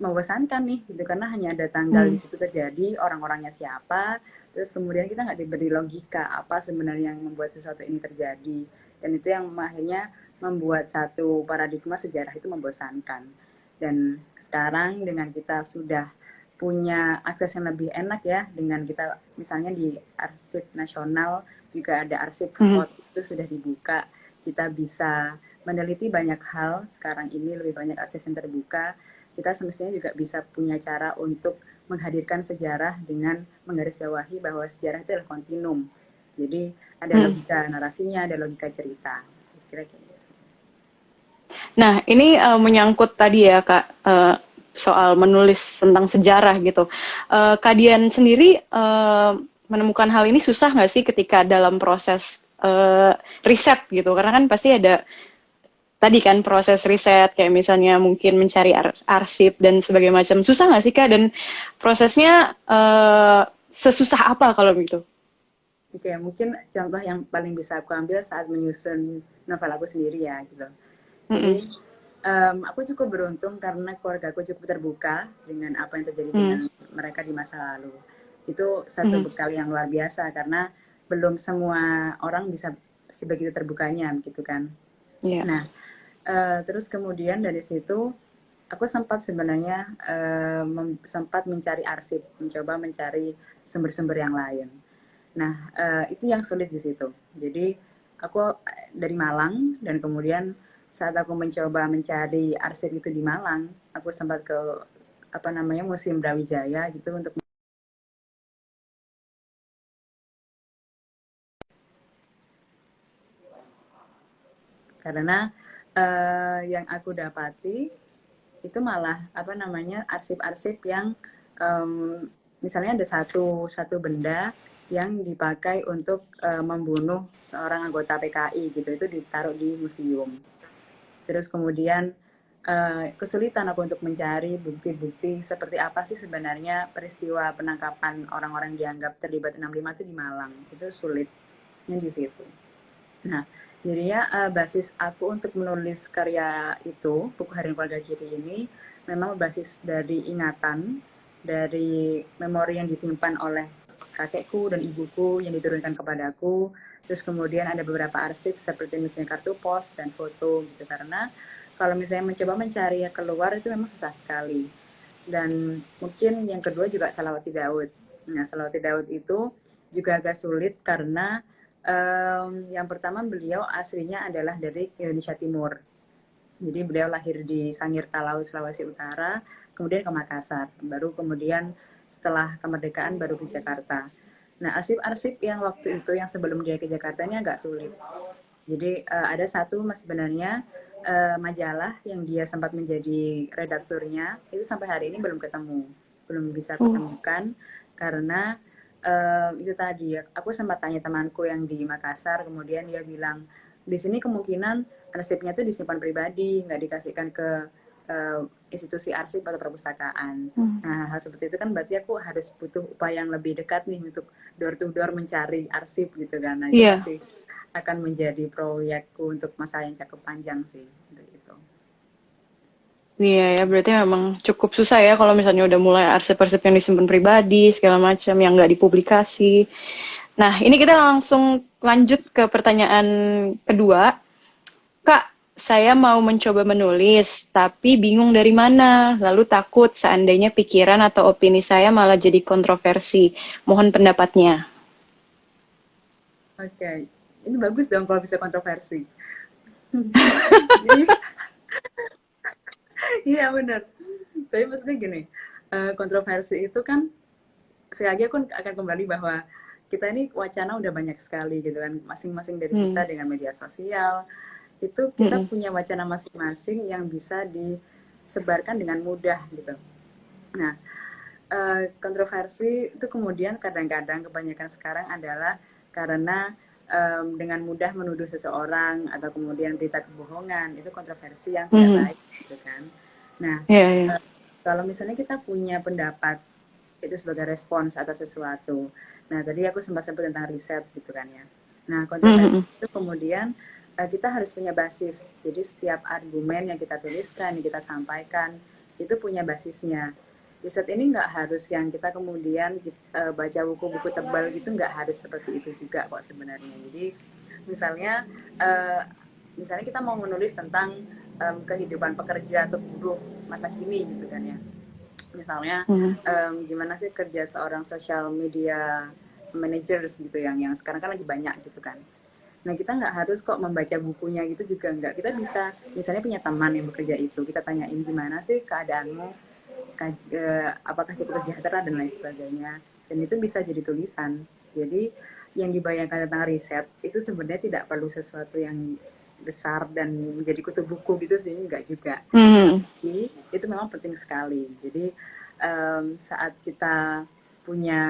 membosankan nih gitu, karena hanya ada tanggal di situ terjadi, orang-orangnya siapa, terus kemudian kita nggak diberi logika apa sebenarnya yang membuat sesuatu ini terjadi, dan itu yang akhirnya membuat satu paradigma sejarah itu membosankan. Dan sekarang dengan kita sudah punya akses yang lebih enak ya, dengan kita misalnya di Arsip Nasional juga ada arsip foto itu sudah dibuka, kita bisa meneliti banyak hal. Sekarang ini lebih banyak akses yang terbuka, kita semestinya juga bisa punya cara untuk menghadirkan sejarah dengan menggarisbawahi bahwa sejarah itu adalah kontinum. Jadi ada logika narasinya, ada logika cerita. Kira-kira gitu. Nah, ini menyangkut tadi ya Kak, soal menulis tentang sejarah gitu. Kak Dian sendiri menemukan hal ini susah nggak sih ketika dalam proses riset gitu? Karena kan pasti ada tadi kan proses riset kayak misalnya mungkin mencari arsip dan sebagainya macam. Susah nggak sih Kak? Dan prosesnya sesusah apa kalau begitu? Oke, mungkin contoh yang paling bisa aku ambil saat menyusun novel aku sendiri ya gitu. Jadi aku cukup beruntung karena keluarga aku cukup terbuka dengan apa yang terjadi dengan mereka di masa lalu. Itu satu bekal yang luar biasa karena belum semua orang bisa sebegitu terbukanya gitu kan. Yeah. Nah, terus kemudian dari situ aku sempat sebenarnya sempat mencari arsip, mencoba mencari sumber-sumber yang lain. Nah, itu yang sulit di situ. Jadi aku dari Malang, dan kemudian saat aku mencoba mencari arsip itu di Malang, aku sempat ke Museum Brawijaya gitu untuk karena yang aku dapati itu malah arsip-arsip yang misalnya ada satu benda yang dipakai untuk membunuh seorang anggota PKI gitu, itu ditaruh di museum. Terus kemudian kesulitan aku untuk mencari bukti-bukti seperti apa sih sebenarnya peristiwa penangkapan orang-orang yang dianggap terlibat 65 itu di Malang. Itu sulitnya di situ. Nah, jadinya basis aku untuk menulis karya itu, buku Harian Keluarga Kiri ini, memang berbasis dari ingatan, dari memori yang disimpan oleh kakekku dan ibuku yang diturunkan kepadaku. Terus kemudian ada beberapa arsip seperti misalnya kartu pos dan foto gitu, karena kalau misalnya mencoba mencari keluar itu memang susah sekali. Dan mungkin yang kedua juga Salawati Daud. Nah, Salawati Daud itu juga agak sulit karena yang pertama beliau aslinya adalah dari Indonesia Timur. Jadi beliau lahir di Sangir Talau, Sulawesi Utara, kemudian ke Makassar. Baru kemudian setelah kemerdekaan baru ke Jakarta. Nah, arsip-arsip yang waktu itu yang sebelum dia ke Jakarta ini agak sulit. Jadi ada satu sebenarnya majalah yang dia sempat menjadi redakturnya, itu sampai hari ini belum ketemu, belum bisa kutemukan karena itu tadi aku sempat tanya temanku yang di Makassar, kemudian dia bilang di sini kemungkinan arsipnya tuh disimpan pribadi, nggak dikasihkan ke institusi arsip atau perpustakaan. Nah, hal seperti itu kan berarti aku harus butuh upaya yang lebih dekat nih untuk door to door mencari arsip gitu kan. Nah, itu masih akan menjadi proyekku untuk masa yang cukup panjang sih untuk itu. Iya ya, berarti memang cukup susah ya kalau misalnya udah mulai arsip-arsip yang disimpan pribadi, segala macam yang nggak dipublikasi. Nah, ini kita langsung lanjut ke pertanyaan kedua. Kak, saya mau mencoba menulis, tapi bingung dari mana. Lalu takut seandainya pikiran atau opini saya malah jadi kontroversi. Mohon pendapatnya. Oke, ini bagus dong kalau bisa kontroversi. Iya benar. Tapi maksudnya gini, kontroversi itu kan sekali lagi aku akan kembali bahwa kita ini wacana udah banyak sekali gitu kan, masing-masing dari kita dengan media sosial itu kita punya wacana masing-masing yang bisa disebarkan dengan mudah gitu. Nah, kontroversi itu kemudian kadang-kadang kebanyakan sekarang adalah karena dengan mudah menuduh seseorang atau kemudian berita kebohongan, itu kontroversi yang tidak baik gitu kan. Nah, kalau misalnya kita punya pendapat itu sebagai respons atas sesuatu. Nah, tadi aku sempat sebut tentang riset gitu kan ya. Nah, kontroversi itu kemudian kita harus punya basis. Jadi setiap argumen yang kita tuliskan, yang kita sampaikan, itu punya basisnya. Riset ini nggak harus yang kita kemudian baca buku-buku tebal gitu, nggak harus seperti itu juga kok sebenarnya. Jadi misalnya uh, misalnya kita mau menulis tentang kehidupan pekerja atau buruh masa kini gitu kan ya. Misalnya gimana sih kerja seorang social media managers gitu yang sekarang kan lagi banyak gitu kan. Nah kita nggak harus kok membaca bukunya gitu juga nggak. Kita bisa misalnya punya teman yang bekerja itu, kita tanyain gimana sih keadaanmu, apakah cukup sejahtera dan lain sebagainya. Dan itu bisa jadi tulisan. Jadi yang dibayangkan tentang riset itu sebenarnya tidak perlu sesuatu yang besar dan menjadi kutub buku gitu sih, enggak juga. Tapi itu memang penting sekali. Jadi saat kita punya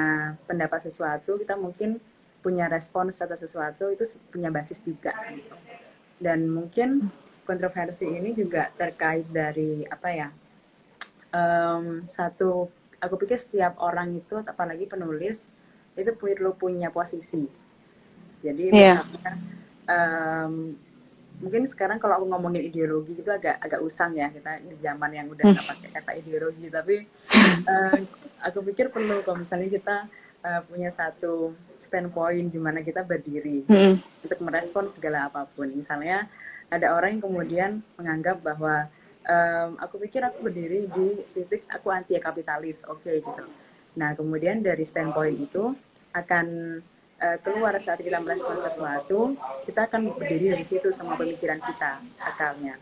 pendapat sesuatu, kita mungkin punya respons atas sesuatu itu punya basis juga gitu. Dan mungkin kontroversi ini juga terkait dari apa ya, satu, aku pikir setiap orang itu apalagi penulis itu perlu punya posisi. Jadi misalnya mungkin sekarang kalau aku ngomongin ideologi itu agak usang ya, kita di zaman yang udah nggak pakai kata ideologi, tapi aku pikir perlu kalau misalnya kita punya satu standpoint di mana kita berdiri untuk merespon segala apapun. Misalnya ada orang yang kemudian menganggap bahwa aku pikir aku berdiri di titik aku anti kapitalis, oke gitu. Nah kemudian dari standpoint itu akan keluar saat kita merespon sesuatu, kita akan berdiri dari situ sama pemikiran kita, asalnya.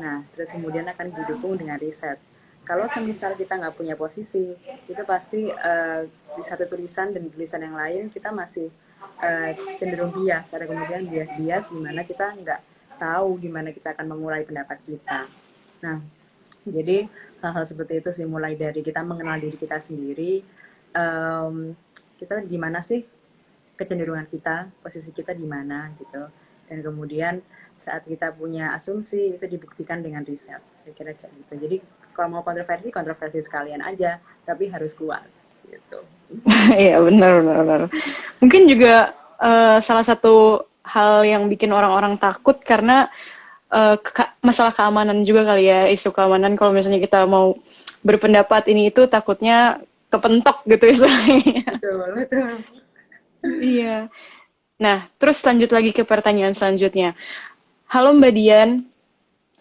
Nah, terus kemudian akan didukung dengan riset. Kalau semisal kita nggak punya posisi, itu pasti di satu tulisan dan tulisan yang lain kita masih cenderung bias. Ada kemudian bias-bias di mana kita nggak tahu gimana kita akan memulai pendapat kita. Nah, jadi hal-hal seperti itu sih, mulai dari kita mengenal diri kita sendiri, kita gimana sih kecenderungan kita, posisi kita di mana gitu. Dan kemudian saat kita punya asumsi itu dibuktikan dengan riset, kira-kira kayak gitu. Jadi kalau mau kontroversi sekalian aja, tapi harus kuat gitu. Iya benar. Mungkin juga salah satu hal yang bikin orang-orang takut karena masalah keamanan juga kali ya, isu keamanan. Kalau misalnya kita mau berpendapat ini itu takutnya kepentok gitu istilahnya. Betul. Iya. Nah, terus lanjut lagi ke pertanyaan selanjutnya. Halo Mbak Dian,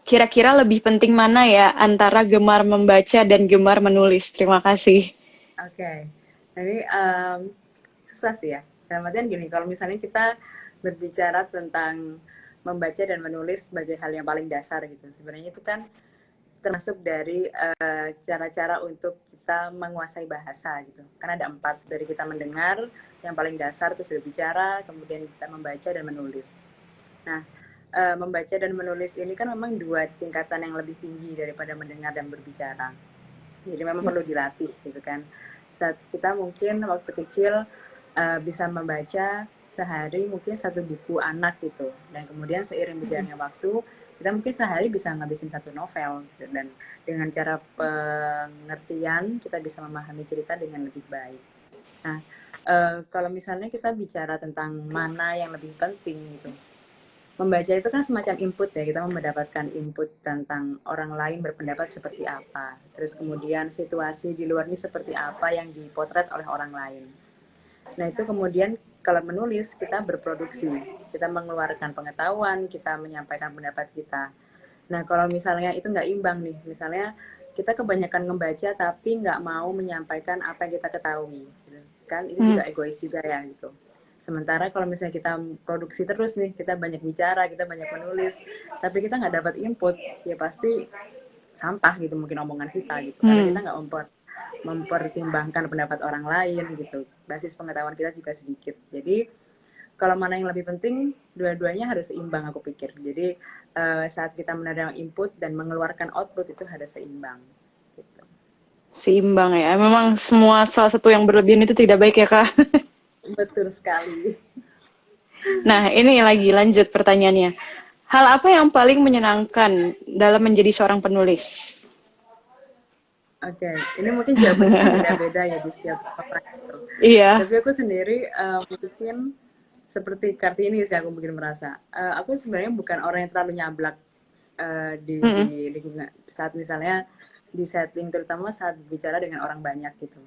kira-kira lebih penting mana ya antara gemar membaca dan gemar menulis? Terima kasih. Oke. Jadi susah sih ya. Dalam artian gini, kalau misalnya kita berbicara tentang membaca dan menulis sebagai hal yang paling dasar gitu, sebenarnya itu kan termasuk dari cara-cara untuk kita menguasai bahasa gitu. Karena ada 4, dari kita mendengar, yang paling dasar itu sudah bicara, kemudian kita membaca dan menulis. Nah, membaca dan menulis ini kan memang 2 tingkatan yang lebih tinggi daripada mendengar dan berbicara. Jadi memang perlu dilatih gitu kan. Saat kita mungkin waktu kecil bisa membaca sehari mungkin 1 buku anak gitu, dan kemudian seiring berjalannya waktu kita mungkin sehari bisa ngabisin 1 novel gitu. Dan dengan cara pengertian kita bisa memahami cerita dengan lebih baik. Nah, kalau misalnya kita bicara tentang mana yang lebih penting gitu, membaca itu kan semacam input ya, kita mendapatkan input tentang orang lain berpendapat seperti apa, terus kemudian situasi di luar ini seperti apa yang dipotret oleh orang lain. Nah itu kemudian kalau menulis kita berproduksi, kita mengeluarkan pengetahuan, kita menyampaikan pendapat kita. Nah kalau misalnya itu nggak imbang nih, misalnya kita kebanyakan membaca tapi nggak mau menyampaikan apa yang kita ketahui, gitu. Kan itu juga egois juga ya gitu. Sementara kalau misalnya kita produksi terus nih, kita banyak bicara, kita banyak menulis, tapi kita nggak dapat input, ya pasti sampah gitu mungkin omongan kita gitu, karena kita nggak mempertimbangkan pendapat orang lain gitu, basis pengetahuan kita juga sedikit. Jadi kalau mana yang lebih penting, dua-duanya harus seimbang aku pikir. Jadi saat kita menerima input dan mengeluarkan output itu harus seimbang gitu. Seimbang ya, memang semua salah satu yang berlebihan itu tidak baik ya Kak. Betul sekali. Nah ini lagi lanjut pertanyaannya, hal apa yang paling menyenangkan dalam menjadi seorang penulis? Oke, ini mungkin jawabannya beda-beda ya di setiap orang. Iya. Tapi aku sendiri mungkin seperti Kartini sih, aku mungkin merasa aku sebenarnya bukan orang yang terlalu nyablak Mm-mm. di lingkungan saat misalnya di setting terutama saat bicara dengan orang banyak gitu.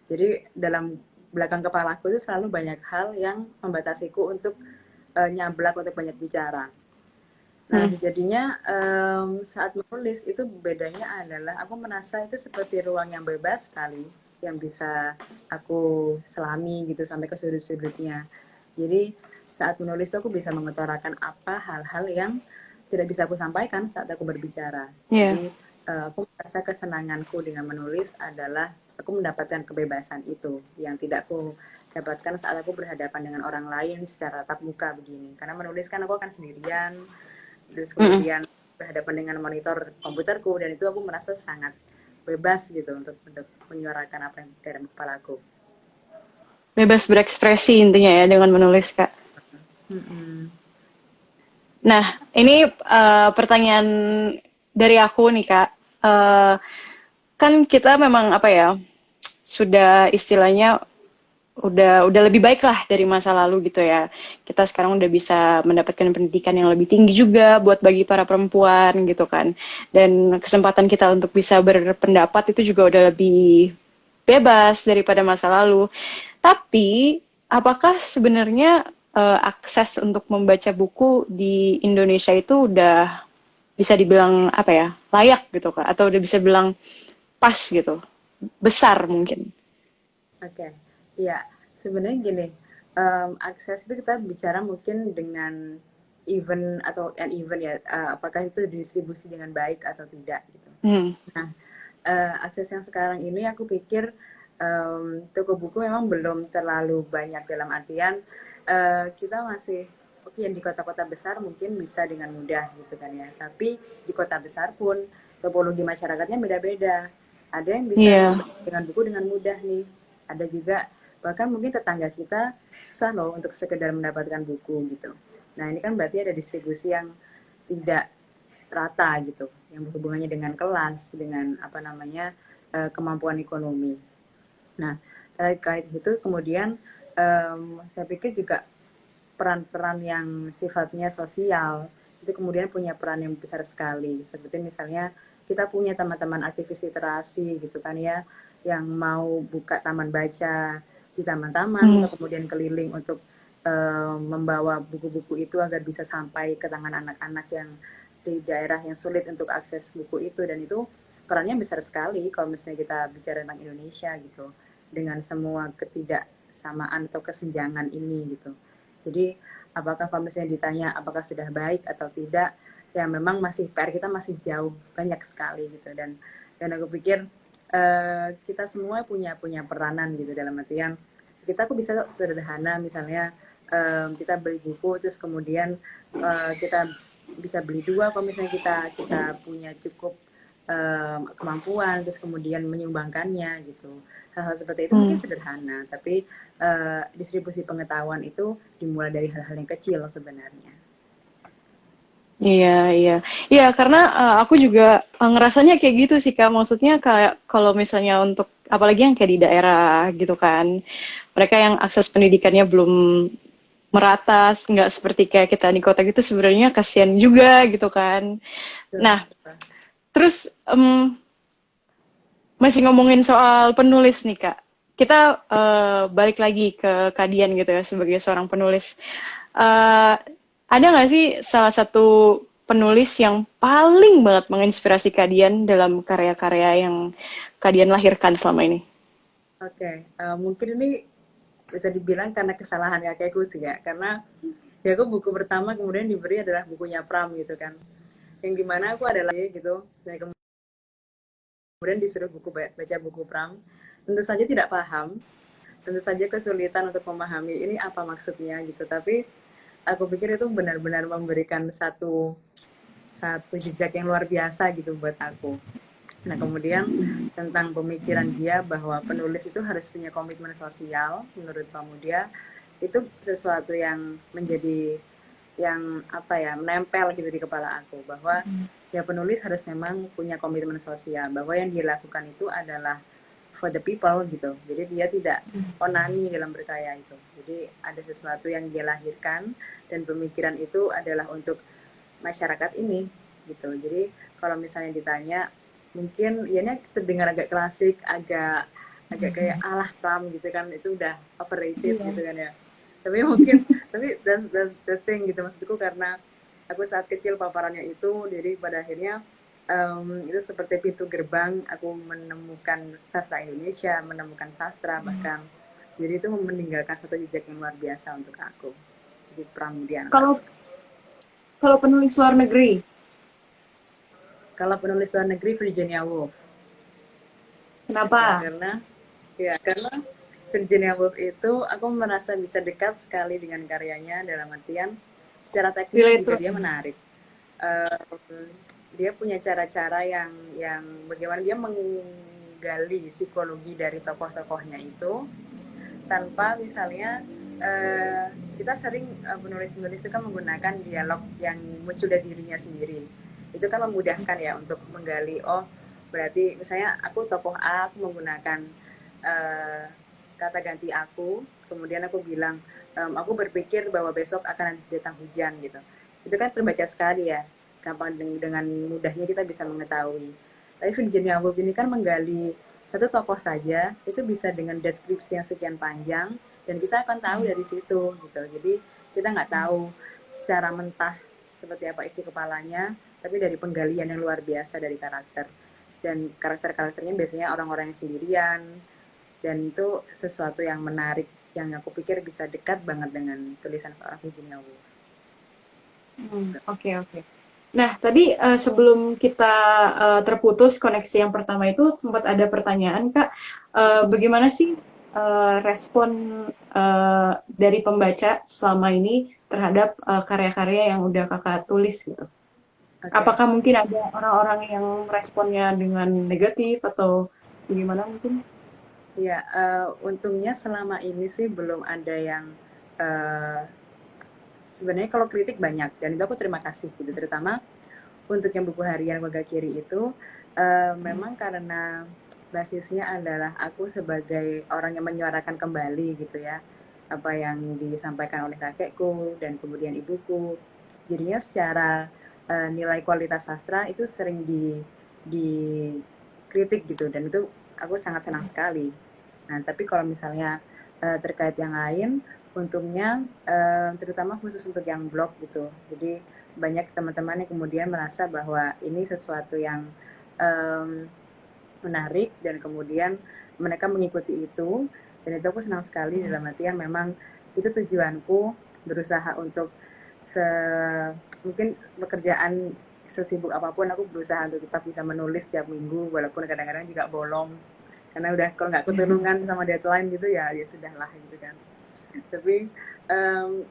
Jadi dalam belakang kepalaku itu selalu banyak hal yang membatasiku untuk nyablak untuk banyak bicara. Nah, Mm. jadinya saat menulis itu bedanya adalah aku merasa itu seperti ruang yang bebas sekali yang bisa aku selami gitu sampai ke sudut-sudutnya. Jadi saat menulis itu aku bisa mengutarakan apa hal-hal yang tidak bisa aku sampaikan saat aku berbicara. Iya. Jadi aku merasa kesenanganku dengan menulis adalah aku mendapatkan kebebasan itu yang tidak aku dapatkan saat aku berhadapan dengan orang lain secara tatap muka begini. Karena menulis kan aku akan sendirian, terus Mm-mm. kemudian berhadapan dengan monitor komputerku dan itu aku merasa sangat bebas gitu untuk menyuarakan apa yang dalam kepalaku. Bebas berekspresi intinya ya dengan menulis, Kak. Mm-mm. Nah, ini pertanyaan dari aku nih, Kak. Eh, kan kita memang apa ya, sudah istilahnya udah lebih baik lah dari masa lalu gitu ya. Kita sekarang udah bisa mendapatkan pendidikan yang lebih tinggi juga buat bagi para perempuan gitu kan. Dan kesempatan kita untuk bisa berpendapat itu juga udah lebih bebas daripada masa lalu. Tapi apakah sebenarnya akses untuk membaca buku di Indonesia itu udah bisa dibilang apa ya, layak gitu Kak, atau udah bisa bilang pas gitu, besar mungkin. Oke, ya sebenarnya gini, akses itu kita bicara mungkin dengan event atau uneven ya, apakah itu didistribusi dengan baik atau tidak gitu. Hmm. Nah, akses yang sekarang ini aku pikir toko buku memang belum terlalu banyak dalam artian kita masih oke yang di kota-kota besar mungkin bisa dengan mudah gitu kan ya. Tapi di kota besar pun topologi masyarakatnya beda-beda. Ada yang bisa Iya. membeli dengan buku dengan mudah nih. Ada juga bahkan mungkin tetangga kita susah loh untuk sekedar mendapatkan buku gitu. Nah ini kan berarti ada distribusi yang tidak rata gitu, yang berhubungannya dengan kelas, dengan apa namanya kemampuan ekonomi. Nah terkait itu kemudian saya pikir juga peran-peran yang sifatnya sosial itu kemudian punya peran yang besar sekali. Seperti misalnya kita punya teman-teman aktivis literasi gitu kan ya, yang mau buka taman baca di taman-taman Hmm. atau kemudian keliling untuk membawa buku-buku itu agar bisa sampai ke tangan anak-anak yang di daerah yang sulit untuk akses buku itu, dan itu perannya besar sekali kalau misalnya kita bicara tentang Indonesia gitu, dengan semua ketidaksamaan atau kesenjangan ini gitu. Jadi apakah kalau misalnya ditanya apakah sudah baik atau tidak, ya memang masih PR kita masih jauh banyak sekali gitu, dan aku pikir kita semua punya peranan gitu dalam artian kita kok bisa sederhana misalnya kita beli buku terus kemudian kita bisa beli dua kalau misalnya kita punya cukup kemampuan terus kemudian menyumbangkannya gitu. Hal-hal seperti itu mungkin Hmm. sederhana, tapi distribusi pengetahuan itu dimulai dari hal-hal yang kecil sebenarnya. Iya, iya. Iya, karena aku juga ngerasanya kayak gitu sih, Kak. Maksudnya kayak kalau misalnya untuk apalagi yang kayak di daerah gitu kan. Mereka yang akses pendidikannya belum merata, nggak seperti kayak kita di kota gitu sebenarnya kasihan juga gitu kan. Betul, Nah, betul. terus masih ngomongin soal penulis nih, Kak. Kita balik lagi ke Kadian gitu ya sebagai seorang penulis. Eh, ada nggak sih salah satu penulis yang paling banget menginspirasi Kadian dalam karya-karya yang Kadian lahirkan selama ini? Oke, mungkin ini bisa dibilang karena kesalahan kakekku sih ya, karena ya aku buku pertama kemudian diberi adalah bukunya Pram gitu kan, yang dimana aku adalah gitu, dan kemudian disuruh baca buku Pram, tentu saja tidak paham, tentu saja kesulitan untuk memahami ini apa maksudnya gitu, tapi aku pikir itu benar-benar memberikan satu satu jejak yang luar biasa gitu buat aku. Nah kemudian tentang pemikiran dia bahwa penulis itu harus punya komitmen sosial, menurut Pramudia itu sesuatu yang menjadi yang apa ya, menempel gitu di kepala aku, bahwa ya penulis harus memang punya komitmen sosial, bahwa yang dia lakukan itu adalah for the people gitu. Jadi dia tidak onani dalam berkarya itu. Jadi ada sesuatu yang dia lahirkan dan pemikiran itu adalah untuk masyarakat ini. gitu. Jadi kalau misalnya ditanya, mungkin ya ini terdengar agak klasik, agak agak kayak alah pram gitu kan, itu udah overrated Iya. gitu kan ya. Tapi mungkin tapi that's the thing gitu, maksudku karena aku saat kecil paparannya itu, jadi pada akhirnya itu seperti pintu gerbang aku menemukan sastra Indonesia, menemukan sastra bahkan. Jadi itu meninggalkan satu jejak yang luar biasa untuk aku. Jadi Pramudia anak Kalau aku. kalau penulis luar negeri, Kalau penulis luar negeri Virginia Woolf. Ya, kenapa? karena Virginia Woolf itu aku merasa bisa dekat sekali dengan karyanya, dalam artian secara teknis Relate juga to. dia menarik. Dia punya cara-cara yang bagaimana dia menggali psikologi dari tokoh-tokohnya itu tanpa misalnya kita sering penulis-penulis itu kan menggunakan dialog yang muncul dari dirinya sendiri. Itu kan memudahkan ya untuk menggali, oh berarti misalnya aku tokoh A, aku menggunakan eh, kata ganti aku, kemudian aku bilang aku berpikir bahwa besok akan datang hujan gitu. Itu kan terbaca sekali ya, gampang dengan mudahnya kita bisa mengetahui. Tapi Virginia Woolf ini kan menggali satu tokoh saja itu bisa dengan deskripsi yang sekian panjang dan kita akan tahu dari situ gitu. Jadi kita nggak tahu secara mentah seperti apa isi kepalanya, tapi dari penggalian yang luar biasa dari karakter, dan karakter-karakternya biasanya orang-orang yang sendirian, dan itu sesuatu yang menarik yang aku pikir bisa dekat banget dengan tulisan seorang Virginia Woolf. Oke, oke. Nah, tadi sebelum kita terputus koneksi yang pertama itu sempat ada pertanyaan, Kak. Bagaimana sih respon dari pembaca selama ini terhadap karya-karya yang udah Kakak tulis gitu? Oke. Okay. Apakah mungkin ada orang-orang yang responnya dengan negatif atau bagaimana mungkin? Ya, untungnya selama ini sih belum ada yang uh, sebenarnya kalau kritik banyak dan itu aku terima kasih gitu, terutama untuk yang buku harian Warga Kiri itu memang karena basisnya adalah aku sebagai orang yang menyuarakan kembali gitu ya apa yang disampaikan oleh kakekku dan kemudian ibuku, jadinya secara nilai kualitas sastra itu sering dikritik gitu, dan itu aku sangat senang sekali. Nah tapi kalau misalnya terkait yang lain, untungnya terutama khusus untuk yang blog gitu, jadi banyak teman-teman yang kemudian merasa bahwa ini sesuatu yang um, menarik dan kemudian mereka mengikuti itu, dan itu aku senang sekali, dalam artian memang itu tujuanku, berusaha untuk mungkin pekerjaan sesibuk apapun aku berusaha untuk tetap bisa menulis tiap minggu walaupun kadang-kadang juga bolong karena udah kalau nggak ketulungan sama deadline gitu ya ya sudahlah gitu kan. Tapi um,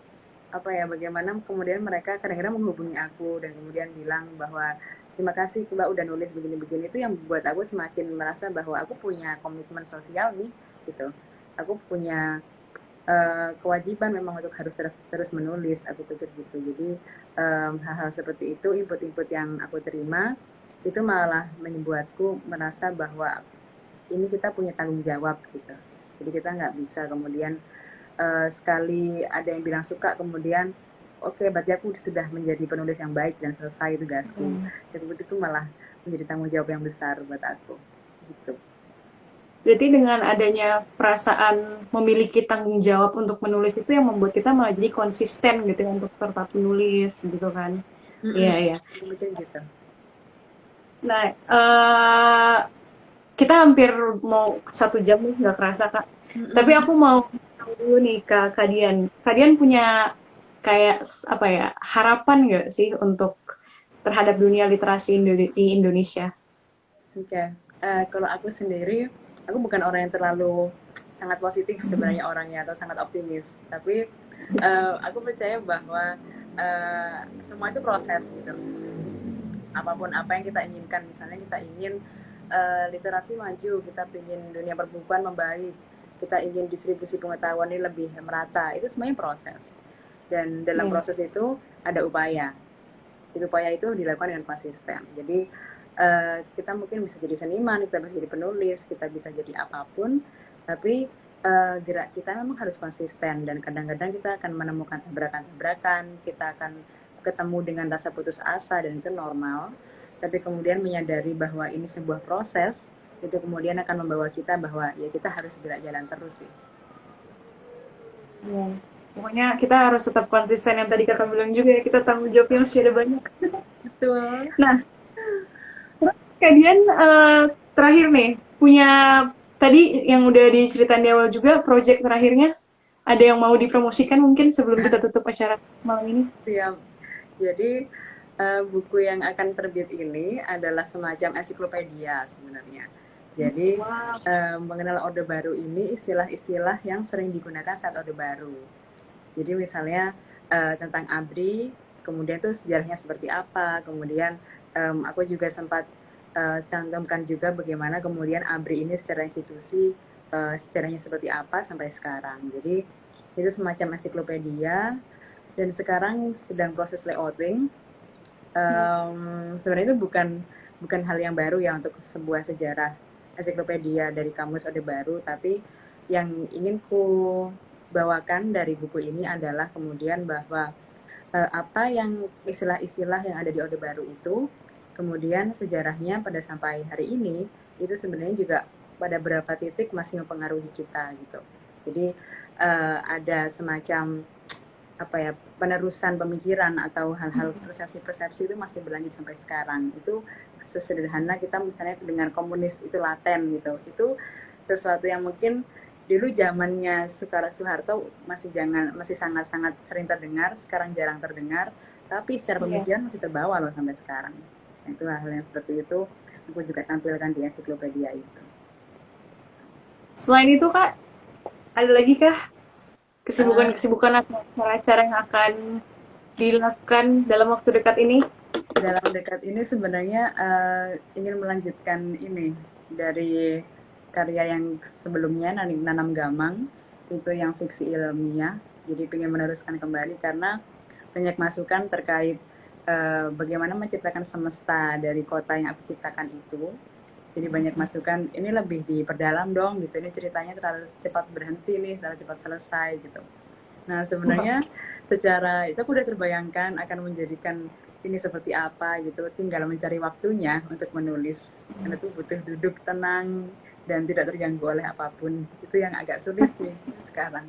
apa ya, bagaimana kemudian mereka kadang-kadang menghubungi aku dan kemudian bilang bahwa terima kasih Mbak udah nulis begini-begini, itu yang membuat aku semakin merasa bahwa aku punya komitmen sosial nih gitu. Aku punya kewajiban memang untuk harus terus menulis, aku pikir gitu. Jadi hal-hal seperti itu, input-input yang aku terima itu malah membuatku merasa bahwa ini kita punya tanggung jawab gitu. Jadi kita nggak bisa kemudian sekali ada yang bilang suka kemudian oke, berarti aku sudah menjadi penulis yang baik dan selesai tugasku. Dan itu malah menjadi tanggung jawab yang besar buat aku gitu. Berarti dengan adanya perasaan memiliki tanggung jawab untuk menulis itu yang membuat kita malah jadi konsisten gitu ya untuk tetap menulis gitu kan. Iya, iya. Mungkin gitu. Nah, kita hampir mau 1 jam nih, nggak kerasa Kak. Tapi aku mau tahu dulu nih Kak Dian. Kak Dian punya kayak apa ya, harapan nggak sih untuk terhadap dunia literasi di Indonesia? Oke, kalau aku sendiri, aku bukan orang yang terlalu sangat positif sebenarnya orangnya atau sangat optimis. Tapi aku percaya bahwa semua itu proses gitu. Apapun apa yang kita inginkan, misalnya kita ingin literasi maju, kita ingin dunia perbukuan membaik, kita ingin distribusi pengetahuan ini lebih merata, itu semuanya proses. Dan dalam proses itu ada upaya. Upaya itu dilakukan dengan konsisten. Jadi kita mungkin bisa jadi seniman, kita bisa jadi penulis, kita bisa jadi apapun, tapi gerak kita memang harus konsisten, dan kadang-kadang kita akan menemukan tabrakan-tabrakan, kita akan ketemu dengan rasa putus asa dan itu normal, tapi kemudian menyadari bahwa ini sebuah proses, itu kemudian akan membawa kita bahwa ya kita harus gerak jalan terus sih. Ya. Pokoknya kita harus tetap konsisten yang tadi kakak bilang juga ya, kita tanggung jawabnya masih ada banyak. Betul. Nah, kalian terakhir nih, punya tadi yang udah diceritain di awal juga, project terakhirnya, ada yang mau dipromosikan mungkin sebelum kita tutup acara malam ini? Siap. Jadi buku yang akan terbit ini adalah semacam ensiklopedia sebenarnya. Jadi mengenal Orde Baru ini istilah-istilah yang sering digunakan saat Orde Baru. Jadi misalnya tentang ABRI, kemudian tuh sejarahnya seperti apa, kemudian aku juga sempat cantumkan juga bagaimana kemudian ABRI ini secara institusi sejarahnya seperti apa sampai sekarang. Jadi itu semacam ensiklopedia dan sekarang sedang proses layouting. Sebenarnya itu bukan hal yang baru ya untuk sebuah sejarah ensiklopedia dari kamus Orde Baru, tapi yang ingin ku bawakan dari buku ini adalah kemudian bahwa apa yang istilah-istilah yang ada di Orde Baru itu, kemudian sejarahnya pada sampai hari ini itu sebenarnya juga pada beberapa titik masih mempengaruhi kita gitu. Jadi ada semacam apa ya, penerusan pemikiran atau hal-hal persepsi-persepsi itu masih berlanjut sampai sekarang. Itu sesederhana kita misalnya dengan komunis itu laten gitu. Itu sesuatu yang mungkin dulu zamannya Soeharto masih sangat-sangat sering terdengar, sekarang jarang terdengar, tapi secara pemikiran masih terbawa loh sampai sekarang. Nah, itu hal yang seperti itu aku juga tampilkan di ensiklopedia itu. Selain itu Kak, ada lagi kah kesibukan atau acara-acara yang akan dilakukan dalam waktu dekat ini? Dalam dekat ini sebenarnya ingin melanjutkan ini dari karya yang sebelumnya, Nanam Gamang, itu yang fiksi ilmiah. Jadi ingin meneruskan kembali karena banyak masukan terkait bagaimana menciptakan semesta dari kota yang aku ciptakan itu. Jadi banyak masukan, ini lebih diperdalam dong gitu, ini ceritanya terlalu cepat berhenti nih, terlalu cepat selesai gitu. Nah sebenarnya secara itu aku udah terbayangkan akan menjadikan ini seperti apa gitu, tinggal mencari waktunya untuk menulis. Karena itu butuh duduk tenang dan tidak terganggu oleh apapun. Itu yang agak sulit nih sekarang.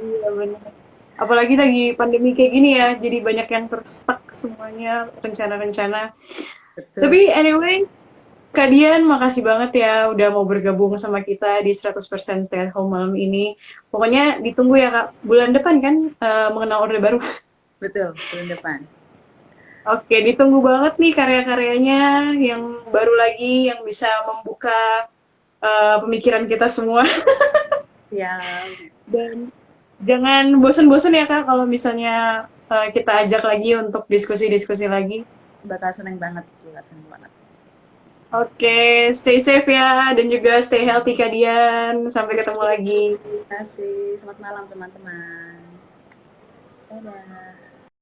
Iya benar. Apalagi lagi pandemi kayak gini ya, jadi banyak yang terstuck semuanya, rencana-rencana. Betul. Tapi anyway, Kak Dian, makasih banget ya udah mau bergabung sama kita di 100% Stay at Home malam ini. Pokoknya ditunggu ya Kak, bulan depan kan mengenal Orde Baru. Betul, bulan depan. Oke, ditunggu banget nih karya-karyanya yang baru lagi, yang bisa membuka pemikiran kita semua. Ya. Dan jangan bosen-bosen ya Kak kalau misalnya kita ajak lagi untuk diskusi-diskusi lagi. Bakal seneng banget. Oke, stay safe ya, dan juga stay healthy Kak Dian. Sampai ketemu lagi. Terima kasih. Selamat malam teman-teman. Dadah.